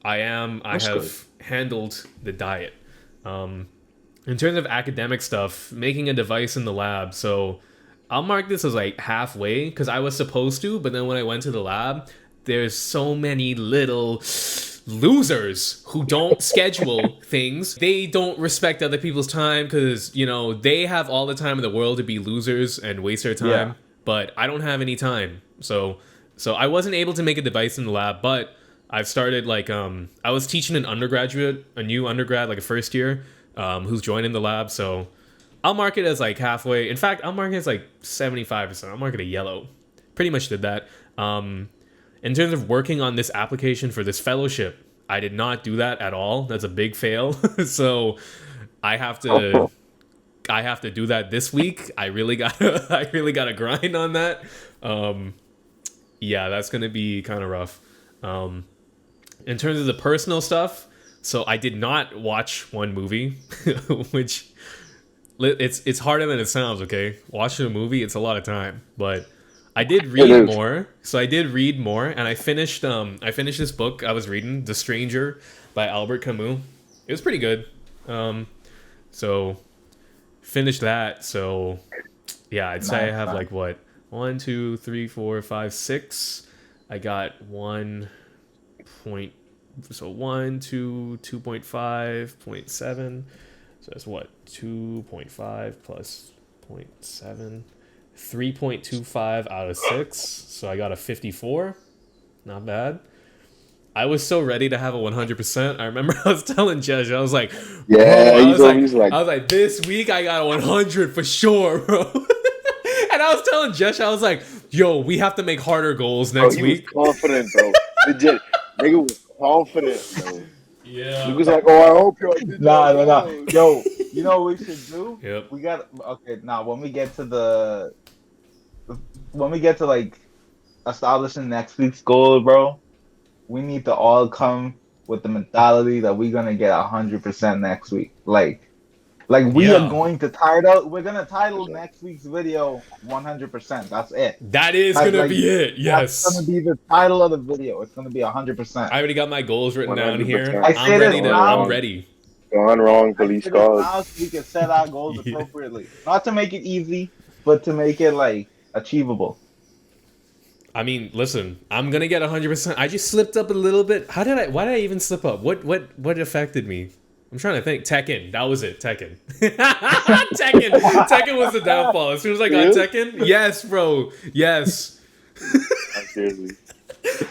I have handled the diet. In terms of academic stuff, making a device in the lab. So I'll mark this as like halfway because I was supposed to, but then when I went to the lab, there's so many little losers who don't schedule things. They don't respect other people's time because, you know, they have all the time in the world to be losers and waste their time. Yeah. But I don't have any time. So I wasn't able to make a device in the lab, but I've started like, I was teaching a new undergrad, like a first year, who's joining the lab. So I'll mark it as like halfway. In fact, I'll mark it as like 75%. I'll mark it a yellow. Pretty much did that. In terms of working on this application for this fellowship, I did not do that at all. That's a big fail. So I have to do that this week. I really gotta grind on that. Yeah, that's gonna be kind of rough. In terms of the personal stuff, so I did not watch one movie, which it's harder than it sounds. Okay, watching a movie, it's a lot of time, but I did read more. So I did read more, and I finished this book I was reading, The Stranger by Albert Camus. It was pretty good. So finished that. So yeah, I'd say I have like what 1, 2, 3, 4, 5, 6. I got 1 point. So 1, 2, 2.5, 0.7. So that's what 2.5 plus 0.7. 3.25 out of 6. So I got a 54. Not bad. I was so ready to have a 100%. I remember I was telling Jesh, I was like, yeah, I was like, this week I got a 100 for sure, bro. And I was telling Jesh, I was like, yo, we have to make harder goals next week. He was confident, bro. Legit. Nigga was confident, bro. Yeah. He was like, oh, I hope y'all did Nah. Yo, you know what we should do? Yep. We got when we get to like establishing next week's goal, bro, we need to all come with the mentality that we're gonna get 100% next week. Like we are going to we're gonna title next week's video 100%. That's it. That is gonna be it. Yes. That's gonna be the title of the video. It's gonna be 100%. I already got my goals written 100%. Down here. I'm ready. Gone wrong, police calls. Now so we can set our goals appropriately. Not to make it easy, but to make it like achievable. I mean, listen, I'm gonna get 100%. I just slipped up a little bit. Why did I even slip up? What affected me? I'm trying to think. Tekken. That was it. Tekken. Tekken was the downfall. As soon as I got Tekken, yes, bro. Yes.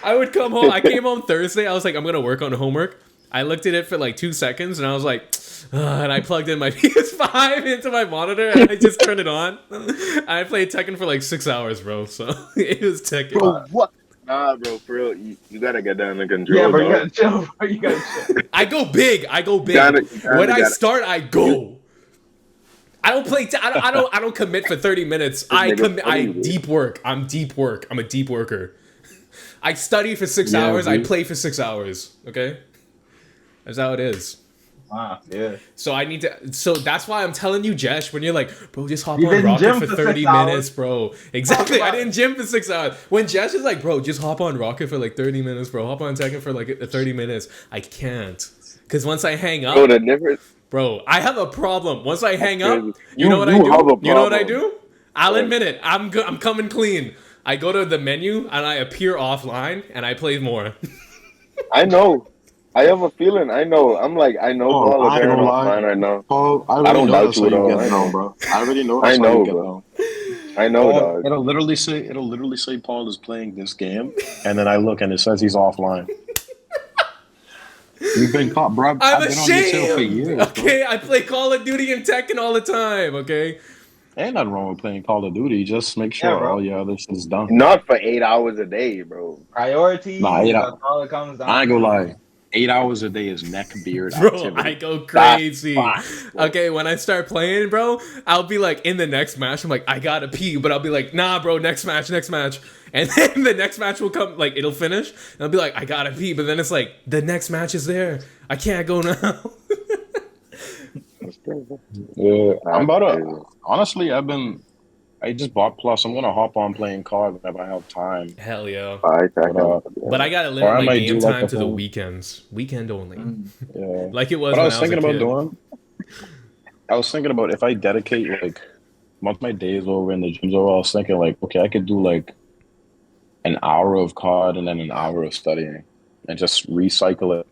I would come home. I came home Thursday. I was like, I'm going to work on homework. I looked at it for like 2 seconds and I was like, and I plugged in my PS5 into my monitor and I just turned it on. I played Tekken for like 6 hours, bro. So it was Tekken. Bro, what? Nah, bro, for real, you gotta get that under Yeah, control, bro, you dog. gotta chill, bro. You gotta chill. I go big. I go You big. gotta, you When gotta, I gotta. start, I You, go. I don't play. I don't commit for 30 minutes. this I nigga commit. I funny, bro. deep work. I'm deep work. I'm a deep worker. I study for 6 hours. I dude. play for 6 hours. Okay, that's how it is. Wow, yeah. So I need to. So that's why I'm telling you, Jesh. When you're like, bro, just hop You on didn't Rocket gym for for 30 6 hours. minutes, bro. Exactly. Talk I about didn't gym for 6 hours. When Jesh is like, bro, just hop on Rocket for like 30 minutes, bro. Hop on Tekken for like 30 minutes. I can't, because once I hang Bro, up, the difference. bro, I have a problem. Once I That's hang crazy. up, you know what I You have do? a You know what I problem. do? I'll What? admit it. I'm coming clean. I go to the menu and I appear offline and I play more. I know. I have a feeling. I know. I know Oh, Paul I ain't appearing gonna lie. offline right now. Paul, I I already don't know doubt that's you how at you all. get I down, know. bro. I already know I that's how you know, get bro. down. I know, Paul, dog. it'll literally say Paul is playing this game, and then I look and it says he's offline. You've been caught, bro. I'm I've been on your tail for ashamed. years, bro. Okay, I play Call of Duty and Tekken all the time. Okay. Ain't nothing wrong with playing Call of Duty. Just make Yeah, sure bro. all your other shit's done. Not for 8 hours a day, bro. Nah, Priorities, that's all it comes I down ain't gonna to. lie. 8 hours a day is neck beard Bro, I activity. go That's crazy. facts, bro. Okay, when I start playing, bro, I'll be like in the next match. I'm like, I gotta pee, but I'll be like, nah, bro, next match. And then the next match will come, like, it'll finish. And I'll be like, I gotta pee, but then it's like, the next match is there. I can't go now. That's crazy. Yeah, I'm That's about to. crazy. Honestly, I just bought Plus. I'm gonna hop on playing COD whenever I have time. Hell yeah. I But can. But I gotta or limit I my might game do like time the to the whole. weekends. Weekend only. Mm. Yeah. Like it was What I when was I was a thinking about kid. doing, I was thinking about if I dedicate like once my day is over and the gym's over, I was thinking like, okay, I could do like an hour of COD and then an hour of studying and just recycle it.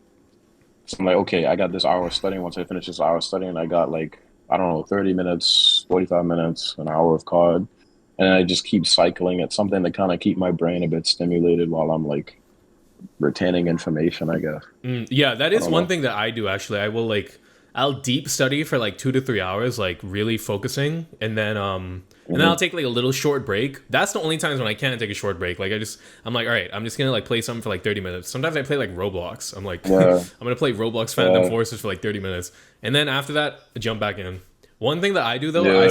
So I'm like, okay, I got this hour of studying. Once I finish this hour of studying, I got like, I don't know, 30 minutes, 45 minutes, an hour of COD. And I just keep cycling it, something to kind of keep my brain a bit stimulated while I'm like retaining information, I guess. Yeah, that I is don't one know. thing that I do actually. I'll deep study for like 2 to 3 hours, like really focusing, and then I'll take like a little short break. That's the only times when I can't take a short break. Like I'm like, all right, I'm just gonna like play something for like 30 minutes. Sometimes I play like Roblox. I'm like, Yeah. I'm gonna play Roblox Phantom Yeah. Forces for like 30 minutes, and then after that, I jump back in. One thing that I do though, Yeah,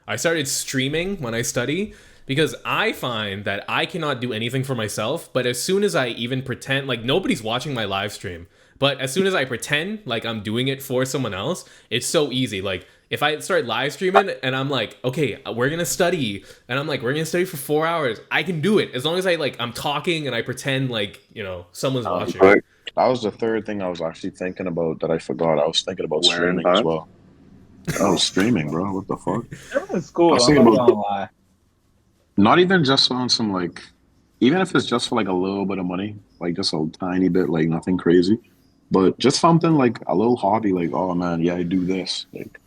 I started streaming when I study because I find that I cannot do anything for myself, but as soon as I even pretend, like nobody's watching my live stream, but as soon as I pretend like I'm doing it for someone else, it's so easy. Like if I start live streaming and I'm like, okay, we're gonna study, and I'm like, we're gonna study for 4 hours, I can do it as long as I'm talking and I pretend like someone's watching. But that was the third thing I was actually thinking about that I forgot. I was thinking about wearing streaming as pants. well. Oh, streaming, bro. What the fuck? Everyone's I cool. was I'm thinking not about gonna lie. not even just on some like, even if it's just for like a little bit of money, like just a tiny bit, like nothing crazy, but just something like a little hobby, like, oh man, yeah, I do this. Like,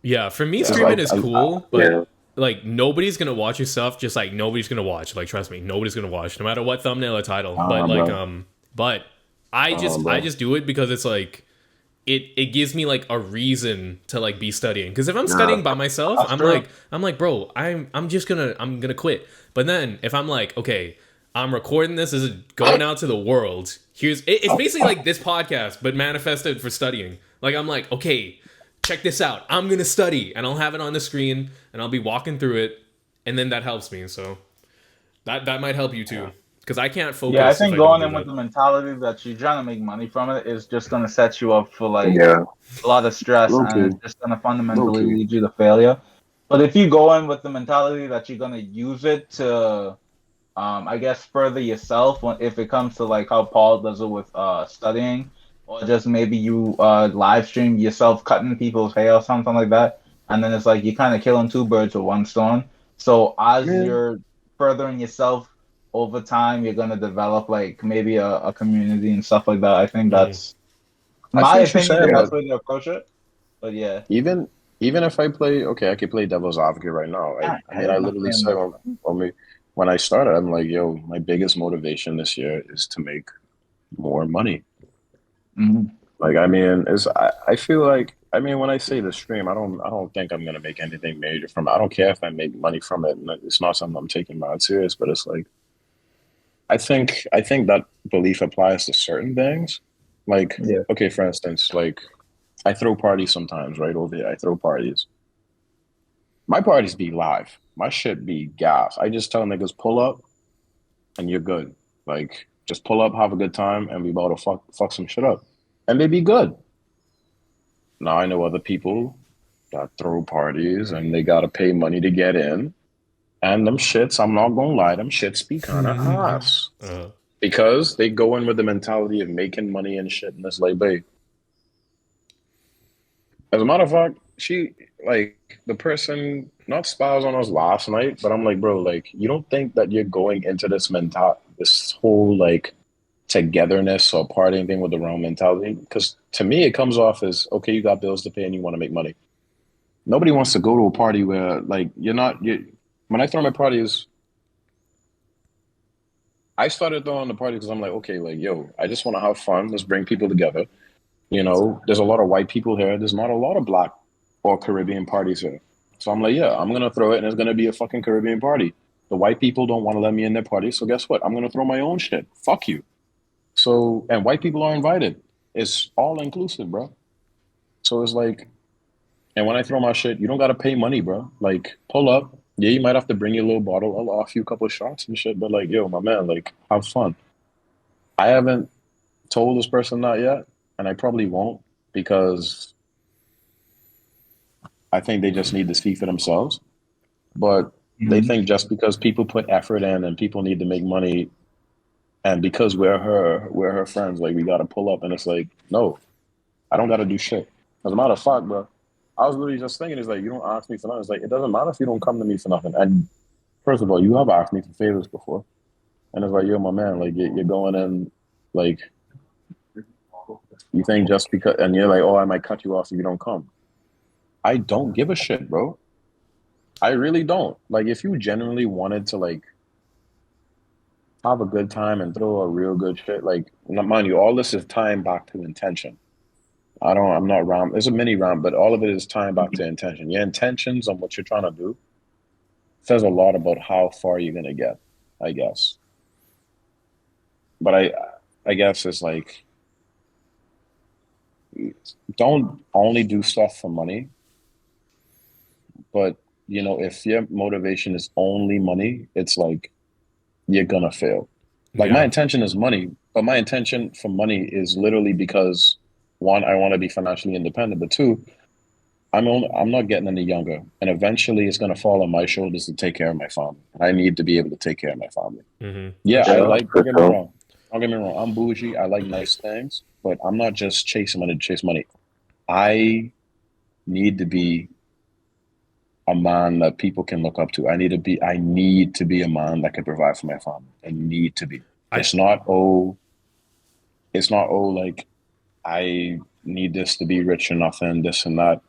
Yeah, for me, Yeah. streaming is cool, but Yeah. like nobody's gonna watch your stuff. Just like nobody's gonna watch. Like trust me, nobody's gonna watch, no matter what thumbnail or title. But like bro. but I just do it because it's like it gives me like a reason to like be studying. Because if I'm studying by myself, That's true. I'm like, bro, I'm gonna quit. But then if I'm like, okay, I'm recording this is going out to the world. It's basically like this podcast, but manifested for studying. Like I'm like, okay, check this out. I'm gonna study, and I'll have it on the screen, and I'll be walking through it, and then that helps me. So that might help you too, because I can't focus. Yeah, I if think don't going do in with that. the mentality that you're trying to make money from it is just gonna set you up for like Yeah. a lot of stress, and Okay. it's just gonna fundamentally Okay. lead you to failure. But if you go in with the mentality that you're gonna use it to, I guess, further yourself, if it comes to like how Paul does it with studying, or just maybe you live stream yourself cutting people's hair or something like that, and then it's like you're kind of killing two birds with one stone. So as Yeah. you're furthering yourself over time, you're gonna develop like maybe a community and stuff like that. I think that's I my see what you're opinion, saying, the best but way to approach it. But yeah, even if I play, okay, I could play devil's advocate right now. I mean, I I'm not literally saying said that. when I started, I'm like, yo, my biggest motivation this year is to make more money. Mhm. Like, I mean, I feel like, I mean, when I say the stream, I don't think I'm gonna make anything major from it. I don't care if I make money from it. And it's not something I'm taking mad serious, but it's like I think that belief applies to certain things. Like, Yeah. okay, for instance, like I throw parties sometimes, right? Over here, I throw parties. My parties be live. My shit be gas. I just tell niggas pull up and you're good. Like, just pull up, have a good time, and we about to fuck some shit up. And they be good. Now I know other people that throw parties and they gotta pay money to get in. And them shits, I'm not gonna lie, them shits be kinda ass. uh, Because they go in with the mentality of making money and shit, and it's like, babe, as a matter of fact, she like the person not spies on us last night, but I'm like, bro, like you don't think that you're going into this whole like togetherness or partying thing with the wrong mentality? Because to me, it comes off as okay, you got bills to pay and you want to make money. Nobody wants to go to a party where like you're not. When I throw my parties, I started throwing the party because I'm like, okay, like yo, I just want to have fun. Let's bring people together. You know, there's a lot of white people here. There's not a lot of black or Caribbean parties here. So I'm like, yeah, I'm gonna throw it and it's gonna be a fucking Caribbean party. The white people don't want to let me in their party, so guess what? I'm gonna throw my own shit. Fuck you. So and white people are invited. It's all inclusive, bro. So it's like, and when I throw my shit, you don't gotta pay money, bro. Like, pull up. Yeah, you might have to bring your little bottle. I'll offer you a couple of shots and shit, but like, yo, my man, like, have fun. I haven't told this person that yet, and I probably won't because I think they just need to see for themselves. But they Mhm. think just because people put effort in and people need to make money, and because we're her friends, like we gotta pull up. And it's like, no, I don't gotta do shit. As a matter of fact, bro, I was literally just thinking, it's like you don't ask me for nothing. It's like it doesn't matter if you don't come to me for nothing. And first of all, you have asked me for favors before, and it's like, yo, my man, like you're going in, like you think just because, and you're like, oh, I might cut you off if you don't come. I don't give a shit, bro. I really don't. Like, if you genuinely wanted to like have a good time and throw a real good shit, like, mind you, all this is tying back to intention. I'm not round. It's a mini round, but all of it is tying back to intention. Your intentions on what you're trying to do says a lot about how far you're gonna get, I guess. But I guess it's like, don't only do stuff for money, but if your motivation is only money, it's like you're gonna fail. Like my yeah. intention is money, but my intention for money is literally because one, I want to be financially independent, but two, I'm not getting any younger, and eventually it's gonna fall on my shoulders to take care of my family. I need to be able to take care of my family. Yeah, For I sure. Yeah, like. Don't for get me sure. wrong. Don't get me wrong. I'm bougie. I like nice things, but I'm not just chasing money to chase money. I need to be a man that people can look up to. I need to be a man that can provide for my family. I need to be. I It's not oh, it's not oh like I need this to be rich or nothing, this and that.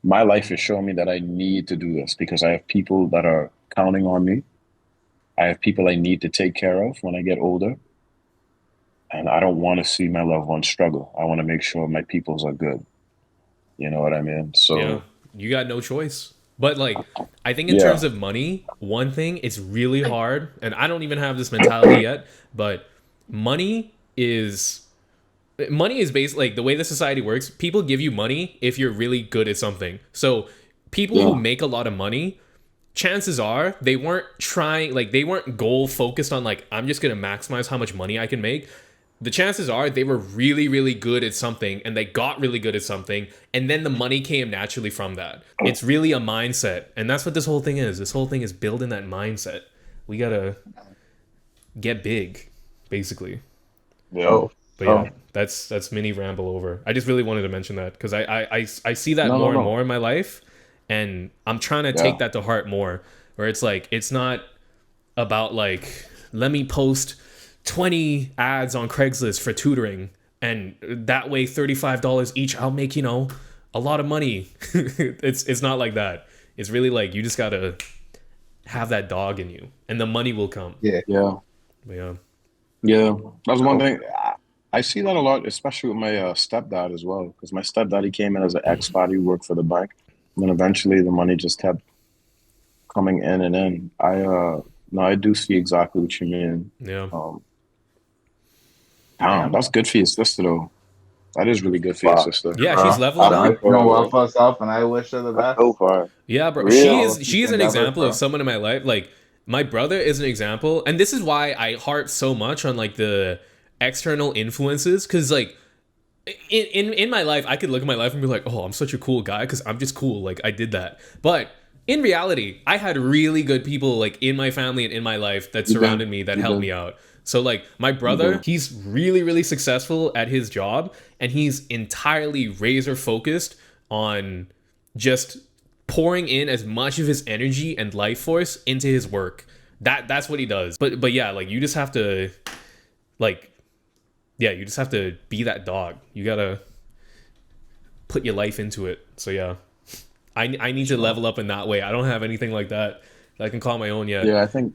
My life is showing me that I need to do this because I have people that are counting on me. I have people I need to take care of when I get older. And I don't want to see my loved ones struggle. I want to make sure my peoples are good. You know what I mean? Yeah, So you got no choice. But like, I think in yeah, terms of money, one thing it's really hard, and I don't even have this mentality yet. But money is money is based like the way the society works. People give you money if you're really good at something. So people who yeah, make a lot of money, chances are they weren't trying like they weren't goal focused on like I'm just gonna maximize how much money I can make. The chances are they were really really good at something and they got really good at something and then the money came naturally from that. It's really a mindset, and that's what this whole thing is. This whole thing is building that mindset. We gotta get big, basically. yeah. Oh, But yeah, oh, that's mini ramble over. I just really wanted to mention that because I see that No, no, more and no. more in my life, and I'm trying to take Yeah, that to heart more. Where it's like it's not about like let me post 20 ads on Craigslist for tutoring, and that way $35 each I'll make a lot of money. It's not like that. It's really like you just gotta have that dog in you, and the money will come. yeah. yeah, But yeah, yeah. That's one Oh, thing. I see that a lot, especially with my stepdad as well. Because my stepdad, he came in as an expat. He worked for the bank. And then eventually the money just kept coming in and in. No, I do see exactly what you mean. Yeah. Um, damn, Damn. that's good for your sister though. That is really good for your Fuck. sister. Yeah, she's leveling I'm She's up. hyped for doing her, well bro. for herself, and I wish her the That's best. so far. Yeah, bro. She Real. All is of these she is an endeavors, example of bro. someone in my life. Like my brother is an example, and this is why I harp so much on like the external influences, because like in my life, I could look at my life and be like, oh, I'm such a cool guy because I'm just cool. Like I did that, but in reality, I had really good people like in my family and in my life that You did. surrounded me that You helped did. me out. So like my You brother, did. he's really really successful at his job, and he's entirely razor focused on just pouring in as much of his energy and life force into his work. That's what he does. But yeah, like you just have to like yeah, you just have to be that dog. You gotta put your life into it. So yeah, I need to level up in that way. I don't have anything like that I can call my own yet. Yeah, I think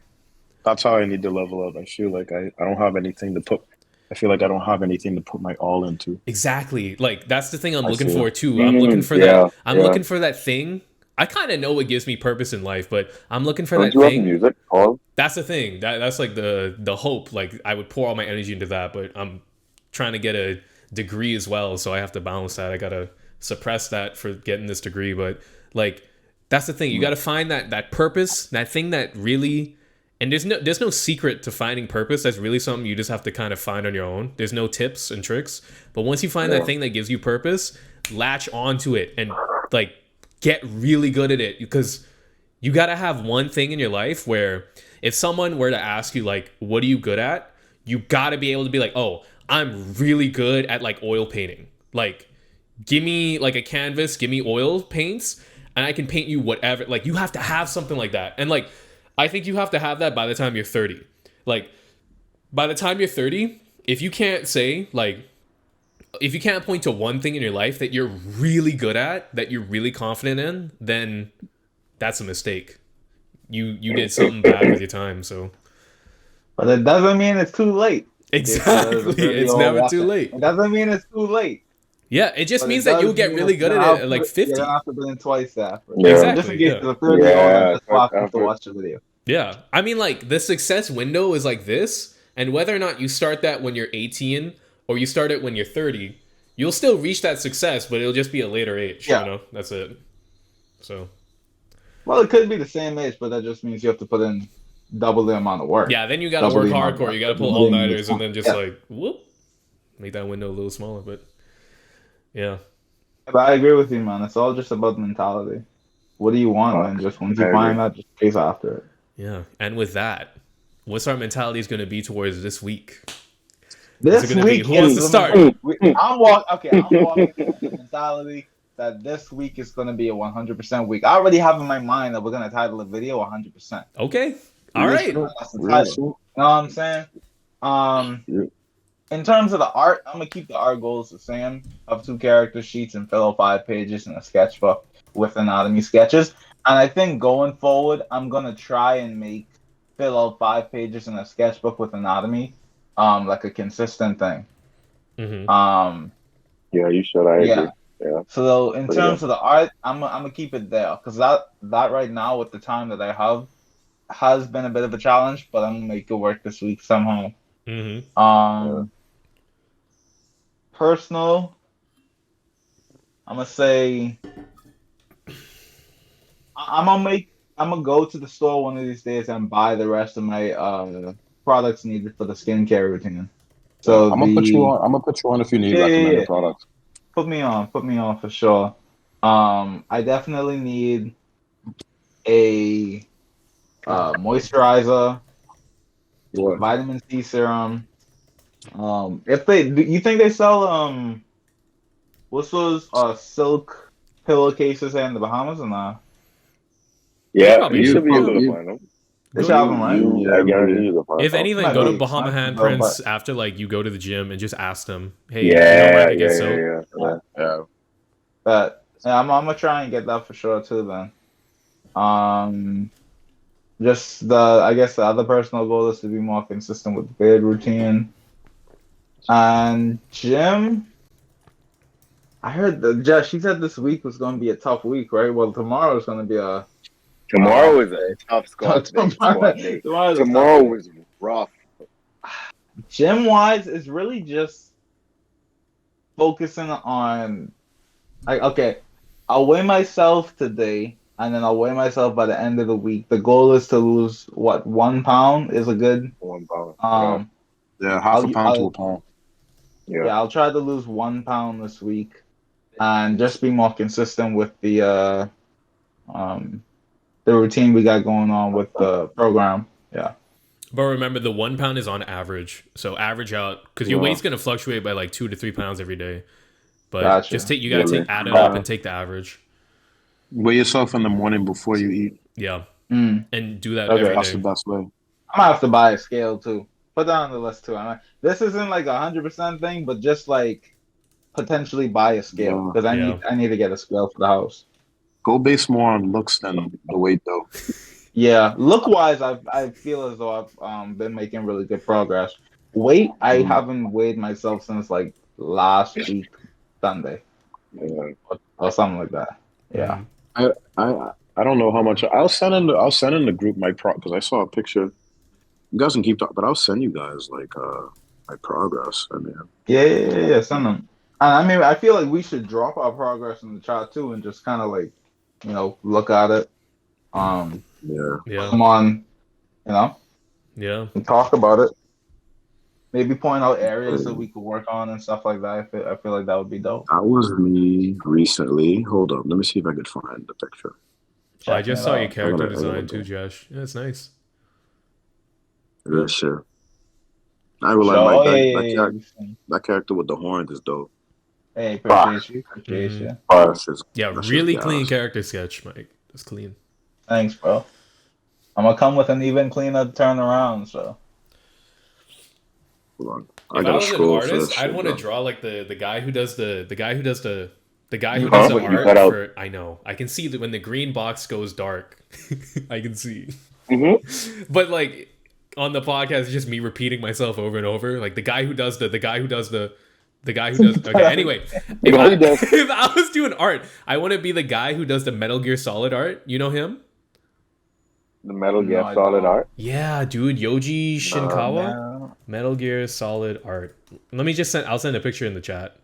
that's how I need to level up. I feel like I don't have anything to put. I feel like I don't have anything to put my all into. Exactly. Like that's the thing I'm I looking see for it. too. I'm looking for that. Yeah, I'm yeah. looking for that thing. I kind of know what gives me purpose in life, but I'm looking for Don't that you have thing. music, Paul? That's the thing. That's like the hope. Like I would pour all my energy into that, but I'm trying to get a degree as well, so I have to balance that. I gotta suppress that for getting this degree, but like that's the thing. You gotta find that purpose, that thing that really. And there's no secret to finding purpose. That's really something you just have to kind of find on your own. There's no tips and tricks. But once you find that Yeah. thing that gives you purpose, latch onto it and like get really good at it, because you got to have one thing in your life where if someone were to ask you like what are you good at, you got to be able to be like, oh, I'm really good at like oil painting. Like give me like a canvas, give me oil paints, and I can paint you whatever. Like you have to have something like that. And like I think you have to have that by the time you're 30. Like by the time you're 30, if you can't say like if you can't point to one thing in your life that you're really good at, that you're really confident in, then that's a mistake. You did something bad with your time, so But it doesn't mean it's too late. exactly. It's never too late. It doesn't mean it's too late. Yeah, it just But it means that does you'll get mean really that good at it at like you're 50. gonna have to put in twice the effort. Yeah. Just in Exactly. case Yeah. the 30 year old that just walked up to effort. watch the video. Yeah. I mean, like, the success window is like this, and whether or not you start that when you're 18 or you start it when you're 30, you'll still reach that success, but it'll just be a later age. Yeah. You know, that's it. So, Well, it could be the same age, but that just means you have to put in double the amount of work. yeah, then you gotta Double work the amount of hardcore. work. You gotta pull Double the amount of all-nighters and then just yeah. like, whoop, make that window a little smaller, but yeah. But I agree with you, man. It's all just about mentality. What do you want, man? Just once you I find agree. that, just chase after it. Yeah. And with that, what's our mentality is gonna be towards this week? This it gonna be- week, who wants to is- start? I'm walking with the mentality that this week is going to be a 100% week. I already have in my mind that we're going to title the video 100%. Okay. All right. That's the title. You know what I'm saying? In terms of the art, I'm going to keep the art goals the same. Of 2 character sheets and fill out 5 pages in a sketchbook with anatomy sketches. And I think going forward, I'm going to try and fill out 5 pages in a sketchbook with anatomy, like a consistent thing. Mm-hmm. Yeah, you should. I agree. Yeah. So in terms of the art, I'm gonna keep it there because that right now with the time that I have has been a bit of a challenge, but I'm gonna make it work this week somehow. Mm-hmm. Personal, I'm gonna say I'm gonna go to the store one of these days and buy the rest of my products needed for the skincare routine. So I'm gonna put you on. I'm gonna put you on if you need recommended products. Put me on for sure. I definitely need a moisturizer, What? vitamin C serum. You think they sell what's those silk pillowcases in the Bahamas or not? Yeah, Probably you do. should be able to find them. They should have them, right? I guarantee you can find If them. anything, Might go to be Bahama expensive, Handprints but- after like you go to the gym and just ask them, "Hey, you know where I can get soap?" Yeah. But yeah, I'm gonna try and get that for sure too. Then, just I guess the other personal goal is to be more consistent with the beard routine. And gym, I heard she said this week was gonna be a tough week, right? Well, tomorrow is gonna be a Tomorrow is a tough squad day. Tomorrow was rough. Gym wise, it's really just focusing on like okay, I'll weigh myself today and then I'll weigh myself by the end of the week. The goal is to lose what 1 pound is a good 1 pound. Yeah, half a pound to a pound. Yeah, I'll try to lose 1 pound this week and just be more consistent with the routine we got going on with the program. Yeah. But remember, the 1 pound is on average. So average out, because your weight's going to fluctuate by like 2 to 3 pounds every day. But Gotcha. just take, you got to add it up and take the average. Weigh yourself in the morning before you eat. Yeah. Mm. And do that Okay. every That's day. the best way. I might have to buy a scale too. Put that on the list too. This isn't like 100% thing, but just like potentially buy a scale because I need to get a scale for the house. Go base more on looks than the weight, though. Yeah, look wise, I feel as though I've been making really good progress. Weight, I haven't weighed myself since like last week Sunday, or something like that. Yeah. I don't know how much. I'll send in the group my because I saw a picture. You guys can keep talking, but I'll send you guys like my progress. I mean, yeah. Send them. And I mean, I feel like we should drop our progress in the chat too, and just kind of like, look at it. Yeah. Come on, Yeah. and talk about it. Maybe point out areas that we could work on and stuff like that. I feel like that would be dope. That was me recently. Hold up, let me see if I could find the picture. I just saw your character design too, Jesh. Yeah, it's nice. Yeah, sure. I would like that character with the horns is dope. Hey, appreciate you. Yeah, really clean character sketch, Mike. It's clean. Thanks, bro. I'm gonna come with an even cleaner turnaround. So. Hold on. If I was an artist, I'd want to draw like the guy who does the guy who does the art for. I know. I can see that when the green box goes dark. I can see. Mm-hmm. But like on the podcast, it's just me repeating myself over and over. Like the guy who does the guy who does the guy who does. Okay. Anyway, if I was doing art, I want to be the guy who does the Metal Gear Solid art. You know him? The Metal Gear Solid art? Yeah, dude. Yoji Shinkawa? No. Metal Gear Solid art. Let me just I'll send a picture in the chat.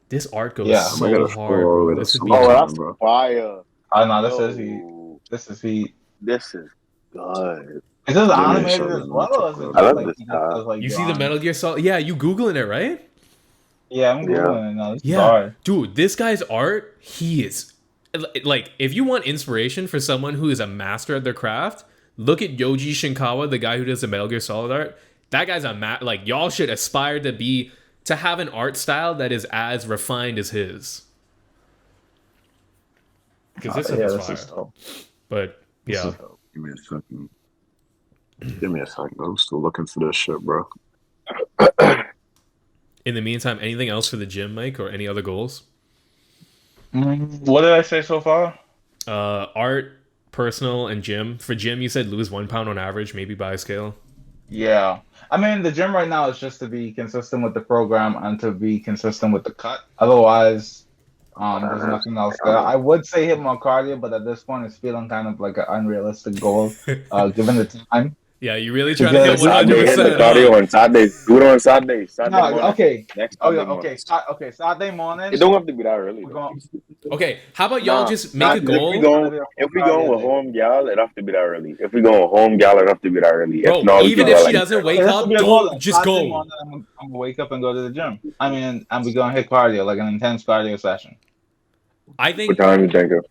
This art goes so hard, bro. This would be that's fire. I know, this is heat. This is good. Is this animated as well? Or is it I love this style. like you see the Metal Gear Solid? Yeah, you Googling it, right? Yeah, I'm Googling it now. This is hard. Dude, this guy's art, he is... Like, if you want inspiration for someone who is a master at their craft, look at Yoji Shinkawa, the guy who does the Metal Gear Solid art. That guy's like, y'all should aspire to have an art style that is as refined as his. Because this is fire. But, yeah. Give me a second. I'm still looking for this shit, bro. In the meantime, anything else for the gym, Mike, or any other goals? What did I say so far? Art, personal, and gym. For gym, you said lose 1 pound on average, maybe by a scale. Yeah. I mean, the gym right now is just to be consistent with the program and to be consistent with the cut. Otherwise, there's nothing else there. I would say hit more cardio, but at this point, it's feeling kind of like an unrealistic goal, given the time. Yeah, you really trying to hit 100%. Cardio on Saturdays. Do it on Saturdays. Okay. Okay. Saturday morning. It don't have to be that early. Okay, how about y'all just make a goal? If we go with home gal, it have to be that early. If we go with home gal, it have to be that early. Bro, even if she doesn't wake up, don't just go. Morning, I'm gonna wake up and go to the gym. I mean, and we're gonna hit cardio, like an intense cardio session. I think. What time you think of?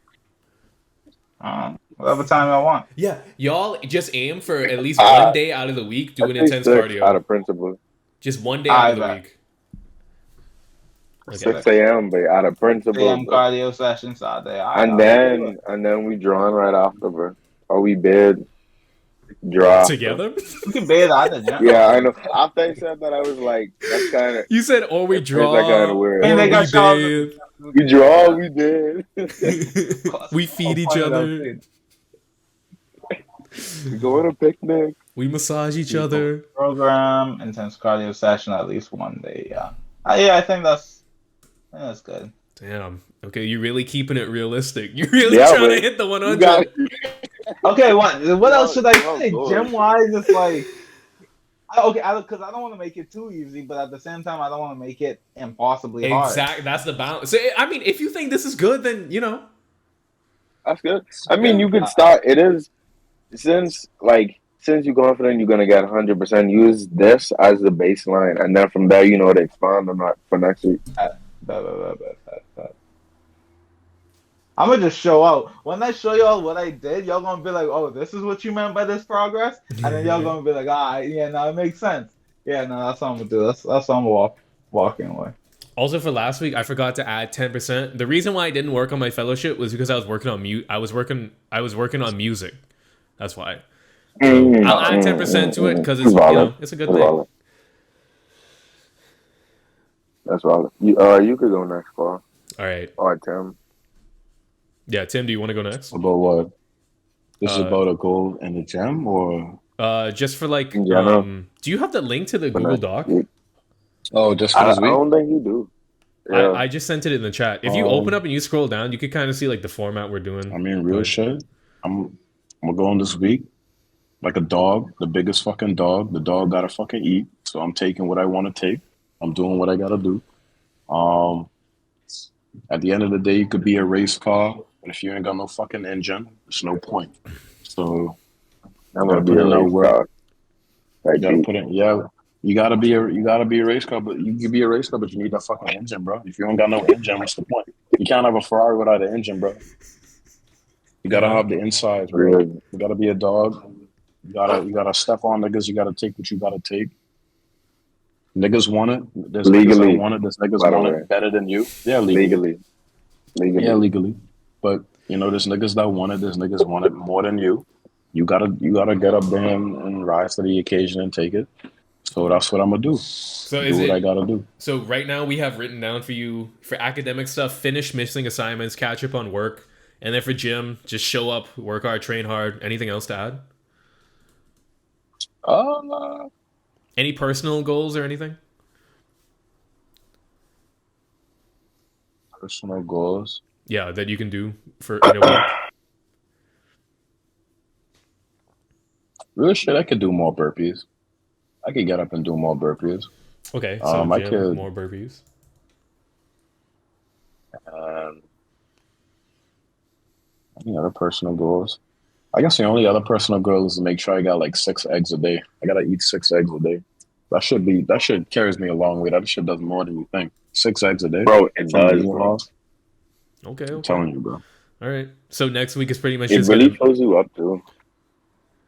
Whatever time I want. Yeah, y'all just aim for at least 1 day out of the week doing intense cardio. Out of principle. Just 1 day out of the week. Okay. 6 a.m. but out of principle. 6 a.m. cardio session Saturday. And then we drawing right after, bro. Or we bed, draw together. We can bed out the gym. Yeah, I know. After I said that, I was like, that's kind of. You said, "Or we draw." That kind of weird. And they got we draw, we did. We feed each other. We go on a picnic. We massage each other. Program intense cardio session at least 1 day. Yeah. I think that's good. Damn. Okay, you're really keeping it realistic. You're really Yeah, trying to but hit the you got 100. Okay, what else should I y'all say? going. Gym wise, it's like okay, because I don't want to make it too easy, but at the same time, I don't want to make it impossibly hard. Exact. That's the balance. So, I mean, if you think this is good, then That's good. I mean, yeah. you could start. It is since you're confident you're gonna get 100%. Use this as the baseline, and then from there, to expand on that for next week. I'm gonna just show out. When I show y'all what I did, y'all gonna be like, "Oh, this is what you meant by this progress," and then y'all gonna be like, "Ah, yeah, no, it makes sense." Yeah, no, that's what I'm gonna do. That's what I'm walking away. Also, for last week, I forgot to add 10%. The reason why I didn't work on my fellowship was because I was working on mute. I was working on music. That's why. So I'll add 10% to it because it's Valid. it's a good That's thing. valid. That's valid. You could go next, Paul. All right. Or Tim. Yeah, Tim, do you want to go next? About what? This is Uh, about a goal in the gym, or just for like, In general. do you have the link to the For Google next Doc? week. just for I this week? don't think you do. Yeah. I just sent it in the chat. If you open up and you scroll down, you could kind of see like the format we're doing. I mean, real But- shit. I'm gonna go on this week like a dog, the biggest fucking dog. The dog gotta fucking eat, so I'm taking what I want to take. I'm doing what I gotta do. At the end of the day, you could be a race car, but if you ain't got no fucking engine, there's no point. So I'm gotta gonna be put a in that race work. car. you Like, gotta put in, yeah. You gotta be a race car, but you can be a race car, but you need that fucking engine, bro. If you don't got no engine, what's the point? You can't have a Ferrari without an engine, bro. You gotta have the insides, bro. really. You gotta be a dog. You gotta step on niggas. You gotta take what you gotta take. Niggas want it. There's niggas Legally, that want it. There's niggas by the want way. it better than you. Yeah, legally. Legally. Yeah, legally. But there's niggas that want it. There's niggas want it more than you. You gotta get up there and rise to the occasion and take it. So that's what I'm gonna do. So Do what I gotta do. So right now we have written down for you for academic stuff, finish missing assignments, catch up on work, and then for gym, just show up, work hard, train hard. Anything else to add? Any personal goals or anything? Personal goals. Yeah, that you can do for in a week. Real shit. I could do more burpees. I could get up and do more burpees. Okay, so I gym, could. more burpees. Any other personal goals? I guess the only other personal goal is to make sure I got like 6 eggs a day. I gotta eat 6 eggs a day. That shit carries me a long way. That shit does more than you think. 6 eggs a day. Bro, it From does, eating bro. loss. Okay, I'm okay. telling you, bro. All right. So next week is pretty much It just really gonna. fills you up, too.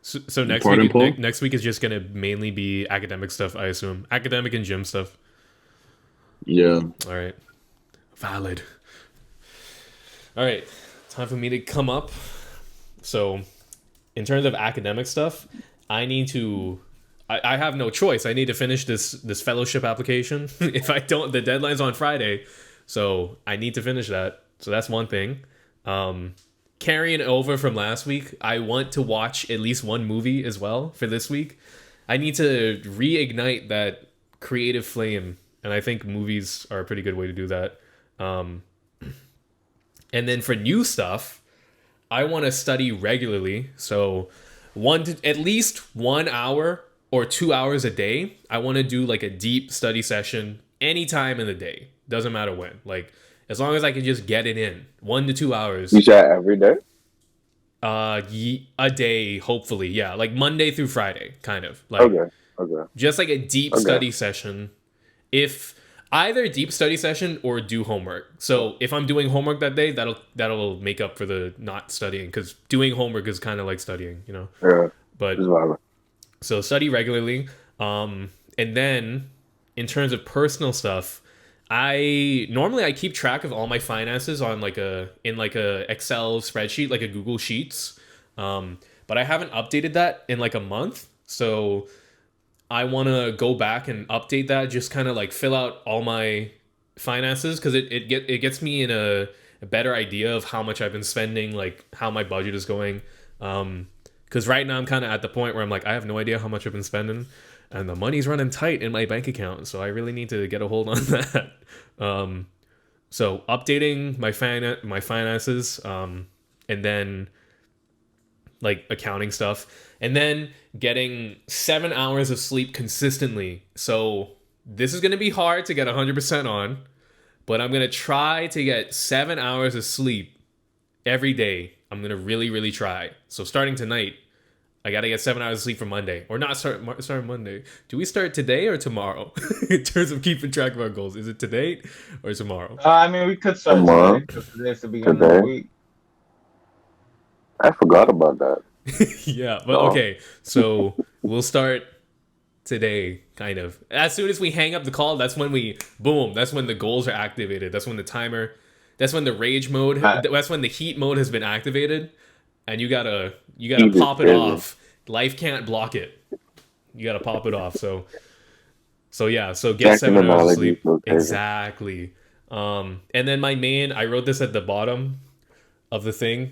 So next Pardon, week, Paul? next week is just gonna mainly be academic stuff, I assume. Academic and gym stuff. Yeah. All right. Valid. All right. Time for me to come up. So, in terms of academic stuff, I need to. I have no choice. I need to finish this fellowship application. If I don't, the deadline's on Friday, so I need to finish that. So that's one thing. Carrying over from last week, I want to watch at least one movie as well for this week. I need to reignite that creative flame, and I think movies are a pretty good way to do that. And then for new stuff, I want to study regularly. So at least 1 hour or 2 hours a day. I want to do like a deep study session anytime in the day. Doesn't matter when. Like as long as I can just get it in 1 to 2 hours. You said every day? A day, hopefully. Yeah, like Monday through Friday, kind of. Like Okay. just like a deep study session. If either deep study session or do homework. So if I'm doing homework that day, that'll make up for the not studying, because doing homework is kind of like studying, Yeah. But It's valid. so study regularly. And then in terms of personal stuff, I keep track of all my finances on like a Excel spreadsheet, like a Google Sheets. But I haven't updated that in like a month. So I want to go back and update that, just kind of like fill out all my finances, because it gets me in a better idea of how much I've been spending, like how my budget is going. Because right now I'm kind of at the point where I'm like, I have no idea how much I've been spending, and the money's running tight in my bank account, so I really need to get a hold on that. So updating my finances, and then like accounting stuff, and then getting 7 hours of sleep consistently. So this is gonna be hard to get 100% on, but I'm gonna try to get 7 hours of sleep every day. I'm gonna really, really try. So starting tonight, I gotta get 7 hours of sleep for Monday, or not start Monday. Do we start today or tomorrow? In terms of keeping track of our goals, is it today or tomorrow? I mean, we could start Tomorrow, today because today's the beginning of the today. week. I forgot about that. Yeah, but Oh, okay. So we'll start today, kind of. As soon as we hang up the call, that's when boom. That's when the goals are activated. That's when the timer. That's when the rage mode. I, That's when the heat mode has been activated, and you gotta heat is pop it busy. off. Life can't block it. You gotta pop it off. So yeah. So get Checking the 7 hours of knowledge is sleep located. exactly. And then I wrote this at the bottom of the thing.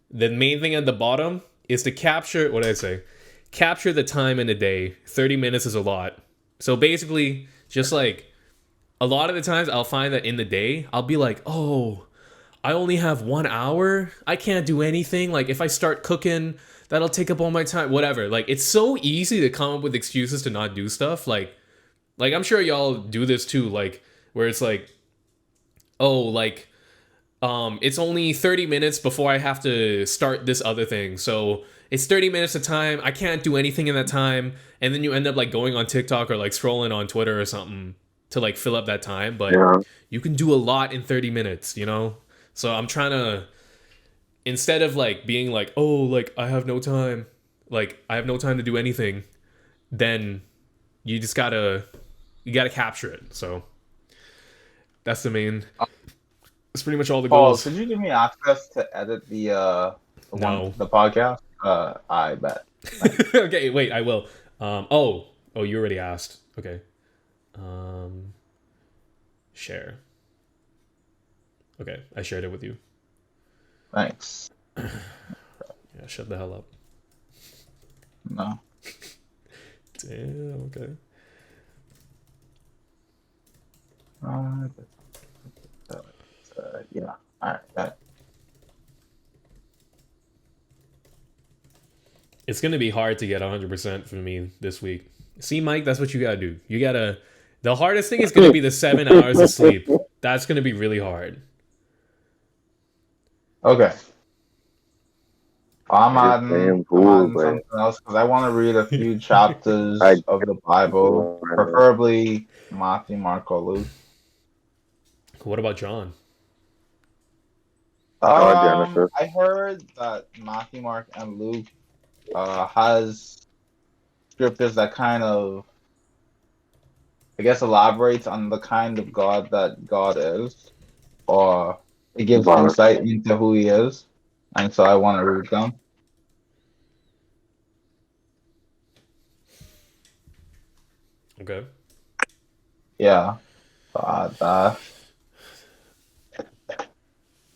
The main thing at the bottom is to capture, what did I say? Capture the time in a day. 30 minutes is a lot. So basically, just like a lot of the times I'll find that in the day, I'll be like, oh, I only have 1 hour. I can't do anything. Like if I start cooking, that'll take up all my time. Whatever. Like it's so easy to come up with excuses to not do stuff. Like I'm sure y'all do this too. Like where it's like, oh, like it's only 30 minutes before I have to start this other thing. So it's 30 minutes of time. I can't do anything in that time. And then you end up like going on TikTok or like scrolling on Twitter or something to like fill up that time. But Yeah, you can do a lot in 30 minutes, you know? So I'm trying to, instead of like being like, oh, like I have no time to do anything, then you just you gotta capture it. So that's that's pretty much all the Paul, goals. could you give me access to edit No. the podcast? I bet. Thanks. Okay, wait, I will. Oh, you already asked. Okay. Um, share. Okay, I shared it with you. Thanks. Yeah, shut the hell up. No. Damn. Okay. Uh, yeah. All right. That. It's gonna be hard to get 100% for me this week. See, Mike, that's what you gotta do. You gotta. The hardest thing is gonna be the 7 hours of sleep. That's gonna be really hard. Okay. just playing I'm pool, adding but something else because I want to read a few I chapters of the Bible, preferably Matthew, Mark, or Luke. What about John? Genesis. I heard that Matthew, Mark, and Luke has scriptures that kind of, I guess, elaborates on the kind of God that God is, or it gives Wow. insight into who He is, and so I want to read them. Okay. Yeah.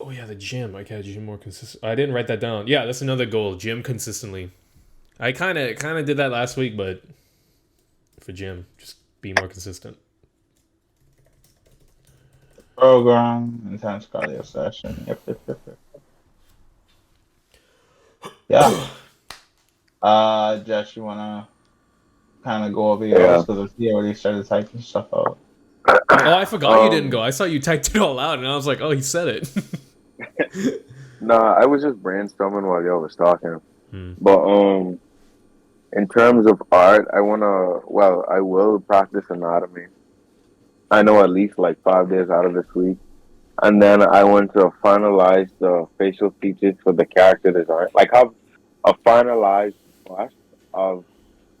Oh yeah, the gym. I gotta gym more consistent. I didn't write that down. Yeah, that's another goal. Gym consistently. I kind of did that last week, but for gym, just be more consistent. Program, intense cardio session. Yep. Yeah. Jess, you wanna kind of go over yours because he already started typing stuff out. Oh, I forgot you didn't go. I saw you typed it all out, and I was like, oh, he said it. Nah, I was just brainstorming while y'all was talking. Hmm. But in terms of art, I will practice anatomy. I know at least like 5 days out of this week. And then I want to finalize the facial features for the character design. Like have a finalized brush of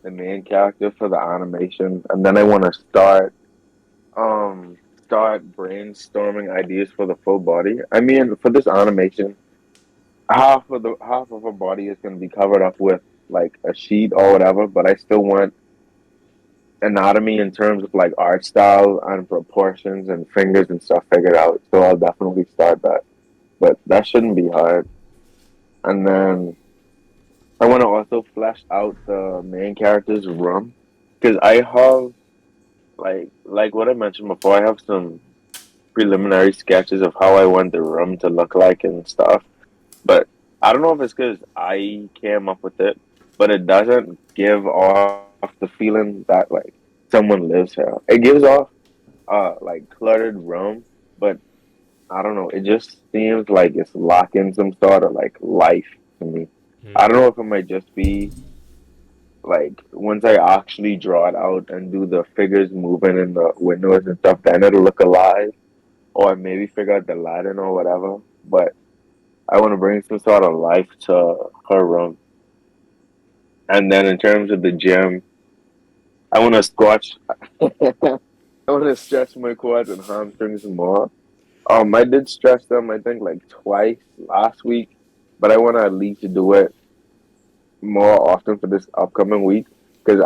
the main character for the animation. And then I want to start brainstorming ideas for the full body. I mean, for this animation, half of her body is going to be covered up with like a sheet or whatever, but I still want anatomy in terms of like art style and proportions and fingers and stuff figured out. So I'll definitely start that. But that shouldn't be hard. And then I want to also flesh out the main character's room because I have like what I mentioned before. I have some preliminary sketches of how I want the room to look like and stuff. But I don't know if it's because I came up with it, but it doesn't give off the feeling that like someone lives here. It gives off like cluttered room, but I don't know. It just seems like it's lacking some sort of like life to me. I Mm. don't know if it might just be like once I actually draw it out and do the figures moving in the windows and stuff, then it'll look alive. Or maybe figure out the lighting or whatever. But I want to bring some sort of life to her room. And then in terms of the gym, I want to squash. I want to stretch my quads and hamstrings more. I did stretch them, I think, like twice last week, but I want to at least do it more often for this upcoming week because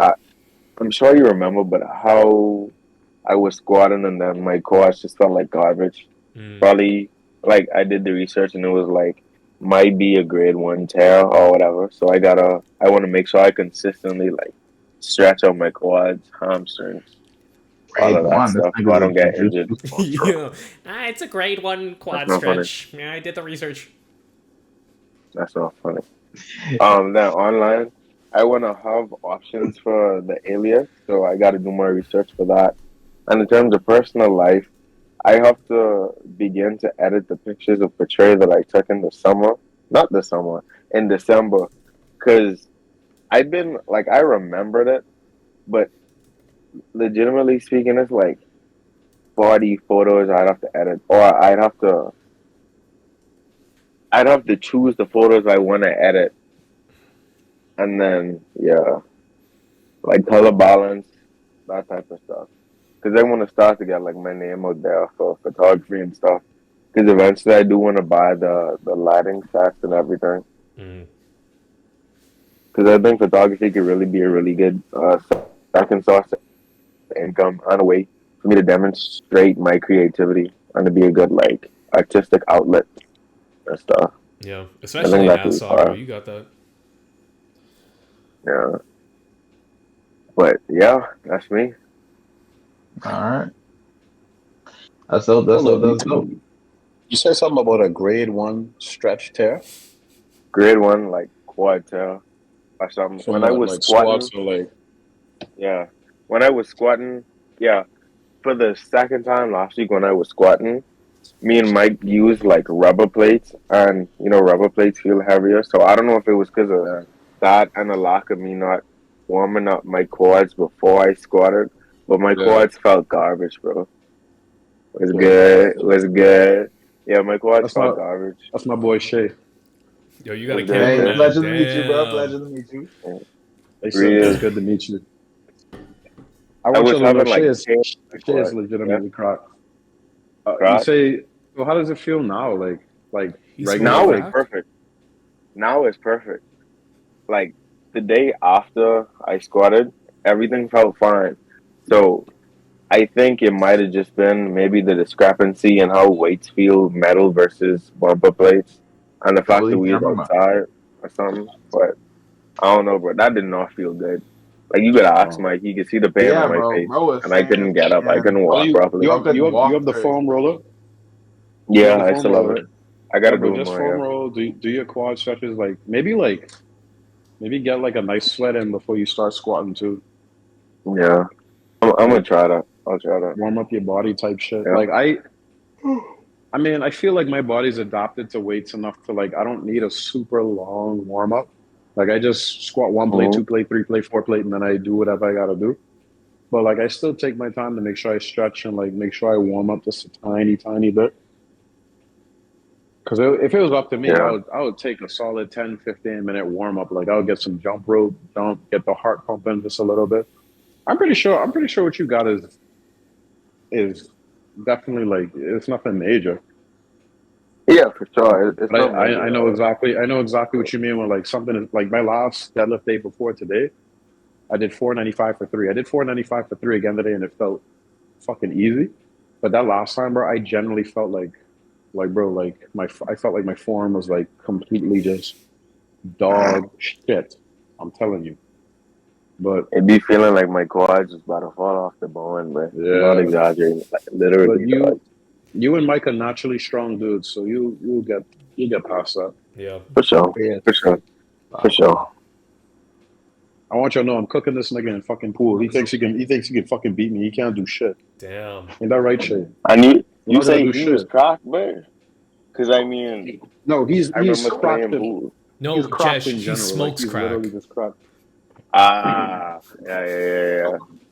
I'm sure you remember, but how I was squatting and then my quads just felt like garbage. Mm. Probably like I did the research and it was like might be a grade 1 tear or whatever. So I want to make sure I consistently like stretch out my quads, hamstrings, all Grade of that one. This stuff so I nigga's a don't get injured. jujitsu instructor. Yeah. It's a grade one That's quad not funny. stretch. Yeah, I did the research. That's not funny. Then online, I want to have options for the alias, so I got to do more research for that. And in terms of personal life, I have to begin to edit the pictures of portray that I took in the summer, not the summer, in December, because I've been like I remembered it, but legitimately speaking, it's like 40 photos I'd have to edit, or I'd have to choose the photos I want to edit, and then yeah, like color balance, that type of stuff. Because I want to start to get like my name out there for photography and stuff. Because eventually I do want to buy the lighting sets and everything. Mm. Because I think photography could really be a really good second source of income and a way for me to demonstrate my creativity and to be a good like artistic outlet and stuff. Yeah, I think especially in that could be Nassau, bro. fun. You got that. Yeah. But yeah, that's me. All right. That's dope. That's Hold dope. up. That's dope. You said something about a grade 1 stretch tear Grade 1, like quad tail or something. from When I what, was like squats squatting, or like. yeah. When I was squatting, yeah. For the second time last week when I was squatting, me and Mike used like rubber plates, and rubber plates feel heavier. So I don't know if it was because of Yeah. that and a lack of me not warming up my quads before I squatted, but my Yeah. quads felt garbage, bro. Was Yeah. good, was good. Yeah, my quads That's felt my garbage. that's my boy Shay. Yo, you got a Was good, camera, Hey, Shay. man. pleasure to meet you, bro. Damn. Pleasure to meet you. Yeah. They said it's Real. good to meet you. I I want you was to know having like Shay is pain in my Shay is quad. Yeah, legitimately crocked. You crotch. say, well, how does it feel now? Like He's fully regular, Now it's like cracked. perfect. Now it's perfect. Like the day after I squatted, everything felt fine. So I think it might have just been maybe the discrepancy in how weights feel metal versus bumper plates, and the fact that Holy we was cameraman. outside or something. But I don't know, bro. That did not feel good. Like you could ask oh. Mike, he could see the pain on Yeah, my bro. face, Bro was and I saying couldn't get up. I couldn't Oh, walk you properly. bro have you couldn't have you walk have the straight. foam roller? You have Yeah, the I foam still love roller, it. right? I got Yeah, to bro. do it Just more. foam Yeah. roll. Do your quad stretches maybe get like a nice sweat in before you start squatting too. Yeah, I'm gonna Like try that. I'll try that. warm up your body type shit. Yeah. Like I mean, I feel like my body's adapted to weights enough to like I don't need a super long warm up. Like I just squat one plate, Hmm. 2 plate, 3 plate, 4 plate, and then I do whatever I gotta do. But like I still take my time to make sure I stretch and like make sure I warm up just a tiny, tiny bit. Because if it was up to me, Yeah. I would take a solid 10, 15 minute warm up. Like I would get some jump rope, get the heart pumping just a little bit. I'm pretty sure what you got is definitely like it's nothing major. Yeah, for sure. It's But not major. I know exactly what you mean when like something is like my last deadlift day before today, I did 495 for three. I did 495 for three again today and it felt fucking easy. But that last time, bro, I generally felt like bro, like I felt like my form was like completely just dog shit. I'm telling you. But It be feeling like my quads is about to fall off the bone, but I'm not yeah, exaggerating. Like but literally, dog. You and Mike are naturally strong dudes, so you get past that. Yeah. For sure. Yeah. For sure. For sure. I want you to know I'm cooking this nigga in fucking pool. He thinks he can fucking beat me. He can't do shit. Damn. Ain't that right, shit? I need You're you not gonna say do he was shit. cracked, but because I mean, No, he's I remember cracked. playing pool. No, He's cracked Jesh, in he general. smokes he's crack. literally just cracked. Ah, yeah.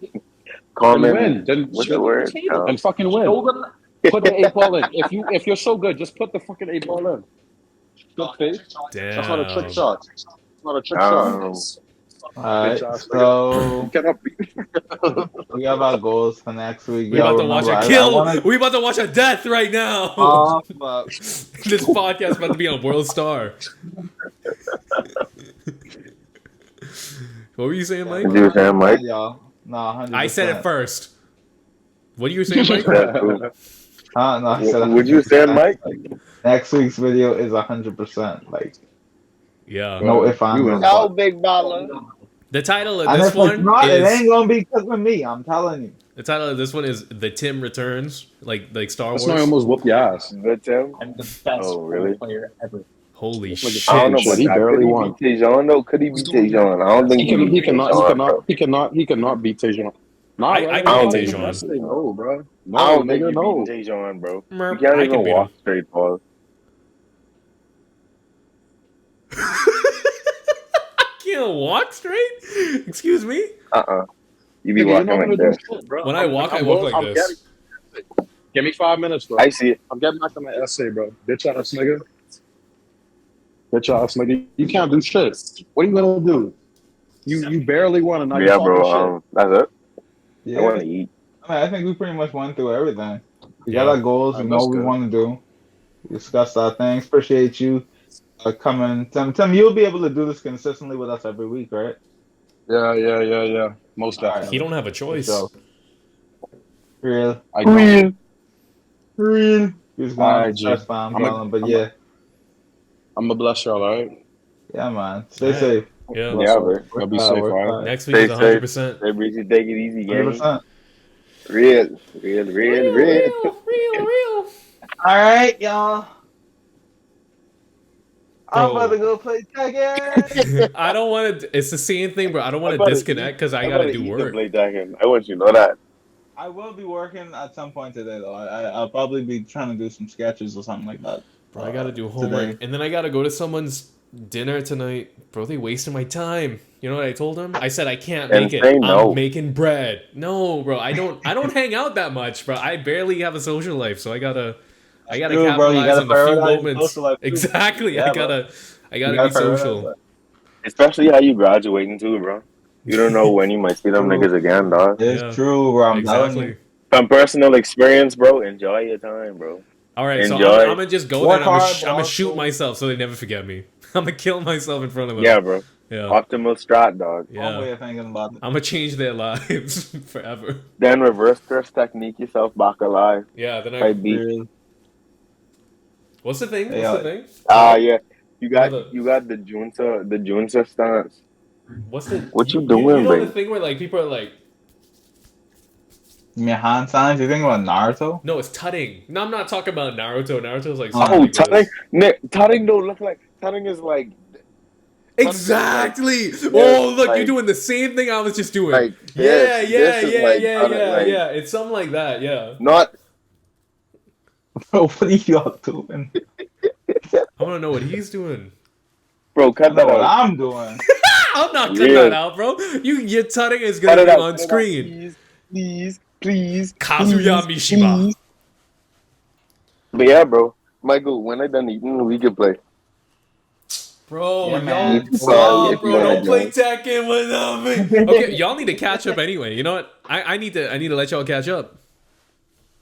Then Common. win. Then What's the word? and fucking win. Put the 8 ball in. If you're so good, just put the fucking 8 ball in. Good faith. Damn. That's not a trick shot. It's not a trick Um, shot. Alright, Bitch ass nigga. so You cannot beat. we have our goals for next week. We Yo, about to watch remember, a I kill. wanna- We about to watch a death right now. Oh, fuck. This podcast about to be on World Star. What were you saying, Mike? Did you say Mike? Y'all. No, 100%. I said it first. What are you saying, Mike? That's cool. No, I said Would you say 100%. Mike? Next week's video is 100%. Like, Yeah. no if I'm You wrong. No, big baller. The title of And this if it's one not, it is ain't gonna be because of me. I'm telling you. the title of this one is The Tim Returns, like Star That's Wars. not almost whoop your ass. The Tim. I'm the best Oh, really? player ever. Holy Like, shit. I don't know Shit, about he that. barely Could he won. beat Tejon though? Could he beat Tejon? I don't think He cannot beat Tejon. Nah, I bro, can beat like, Tejon. that's the- No, bro. No, I don't think nigga, you no. beat Tejon, bro. You Merp, can't I even can beat walk him. straight, Paul. Can't walk straight? Excuse me? You be Nigga, you're walking not like gonna do this. shit, bro. When I walk, I walk like this. Give me 5 minutes, bro. I see it. I'm getting back to my essay, bro. Bitch ass nigga. Bitch ass nigga. You can't do shit. What are you gonna do? You barely won and now you Yeah, talking bro. That's it. Yeah. I want to eat. I think we pretty much went through everything. We Yeah. got our goals. We Alright, know that's what we good. want to do. We discussed our things. Appreciate you coming. Tim, you'll be able to do this consistently with us every week, right? shit. Yeah. Most Alright. definitely. He don't have a choice. So, real. I don't. Real. He was going Alright, to G. test bomb, I'm a- calling, but I'm a- yeah. I'm gonna bless y'all, alright? Yeah, man. Stay Alright. safe. Yeah. Bless Yeah, y'all. bro. Y'all be Work safe, hard, work alright? hard. Next week Stay is 100%. Hey, Breezy, take it easy, gang. 100%. Real. Real. All right, y'all. I'm Bro. about to go play Tekken. I don't want to. It's the same thing, bro. I don't want to disconnect because I gotta do work. I want you to know that. I will be working at some point today, though. I'll probably be trying to do some sketches or something like that. Bro, I gotta do homework, today. and then I gotta go to someone's dinner tonight. Bro, they wasted my time. You know what I told them? I said I can't And make it. say no. I'm making bread. No, bro, I don't hang out that much, bro. I barely have a social life, so I gotta True, bro. You capitalize gotta on the few prioritize your moments. social life, too. Exactly. Yeah, I bro. gotta You be gotta social. prioritize Especially how you graduating too, bro. You don't know when you might see them True. niggas again, dog. that. It's Yeah. true, bro. I'm telling Exactly. you. From personal experience, bro, enjoy your time, bro. All right, so Enjoy. I'm gonna just go there Work and I'm hard, gonna boss. shoot myself so they never forget me. I'm gonna kill myself in front of them. Yeah, bro. Yeah. Optimal strat, dog. One way Yeah. of thinking about it. I'm gonna change their lives forever. Then reverse curse technique yourself back alive. Yeah. Then I. Type beat. Real. What's the thing? Yeah. What's the thing? Yeah. You got What are the- you got the junta stance. What's the? What you You doing, know the babe? thing where like people are like, You mean Han signs? You think about Naruto? no, it's tutting. No, I'm not talking about Naruto. Naruto's like. Oh, something like Tutting, this. Nick, tutting don't look like tutting is like Exactly. Yeah, Oh, look, you're like- doing the same thing I was just doing. like yeah, this. yeah, This is yeah, like yeah, tutting, yeah, like, yeah. It's something like that. Yeah. Not Bro, what are y'all doing? I want to know what he's doing. bro, I cut know that what out. I'm doing. I'm not cutting Yeah. that out, bro. Your tutting is Cut gonna it be out, on cut it out, screen. please. Kazuya Mishima. But yeah, bro. Michael, when I done eating, we can play. Bro, Yeah, y'all, man. stop, bro. Yeah, Don't play man. Tekken without me. Okay, y'all need to catch up anyway. You know what? I need to let y'all catch up.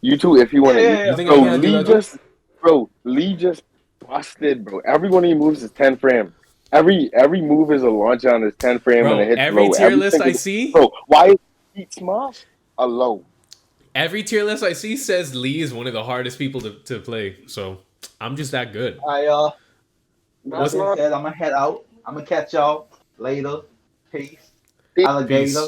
You too, if you want to Yeah, eat. yeah, You think Bro, I can't do that? Lee just busted, bro. Every one of your moves is 10 frame. Every move is a launch on his 10 frame Bro, and it hits every low. tier list single- I see, Bro, why is Heat Smash a low? every tier list I see says Lee is one of the hardest people to play. So I'm just that good. That That's being not said, I'm gonna head out. I'm gonna catch y'all later. Peace. Peace. Alligator.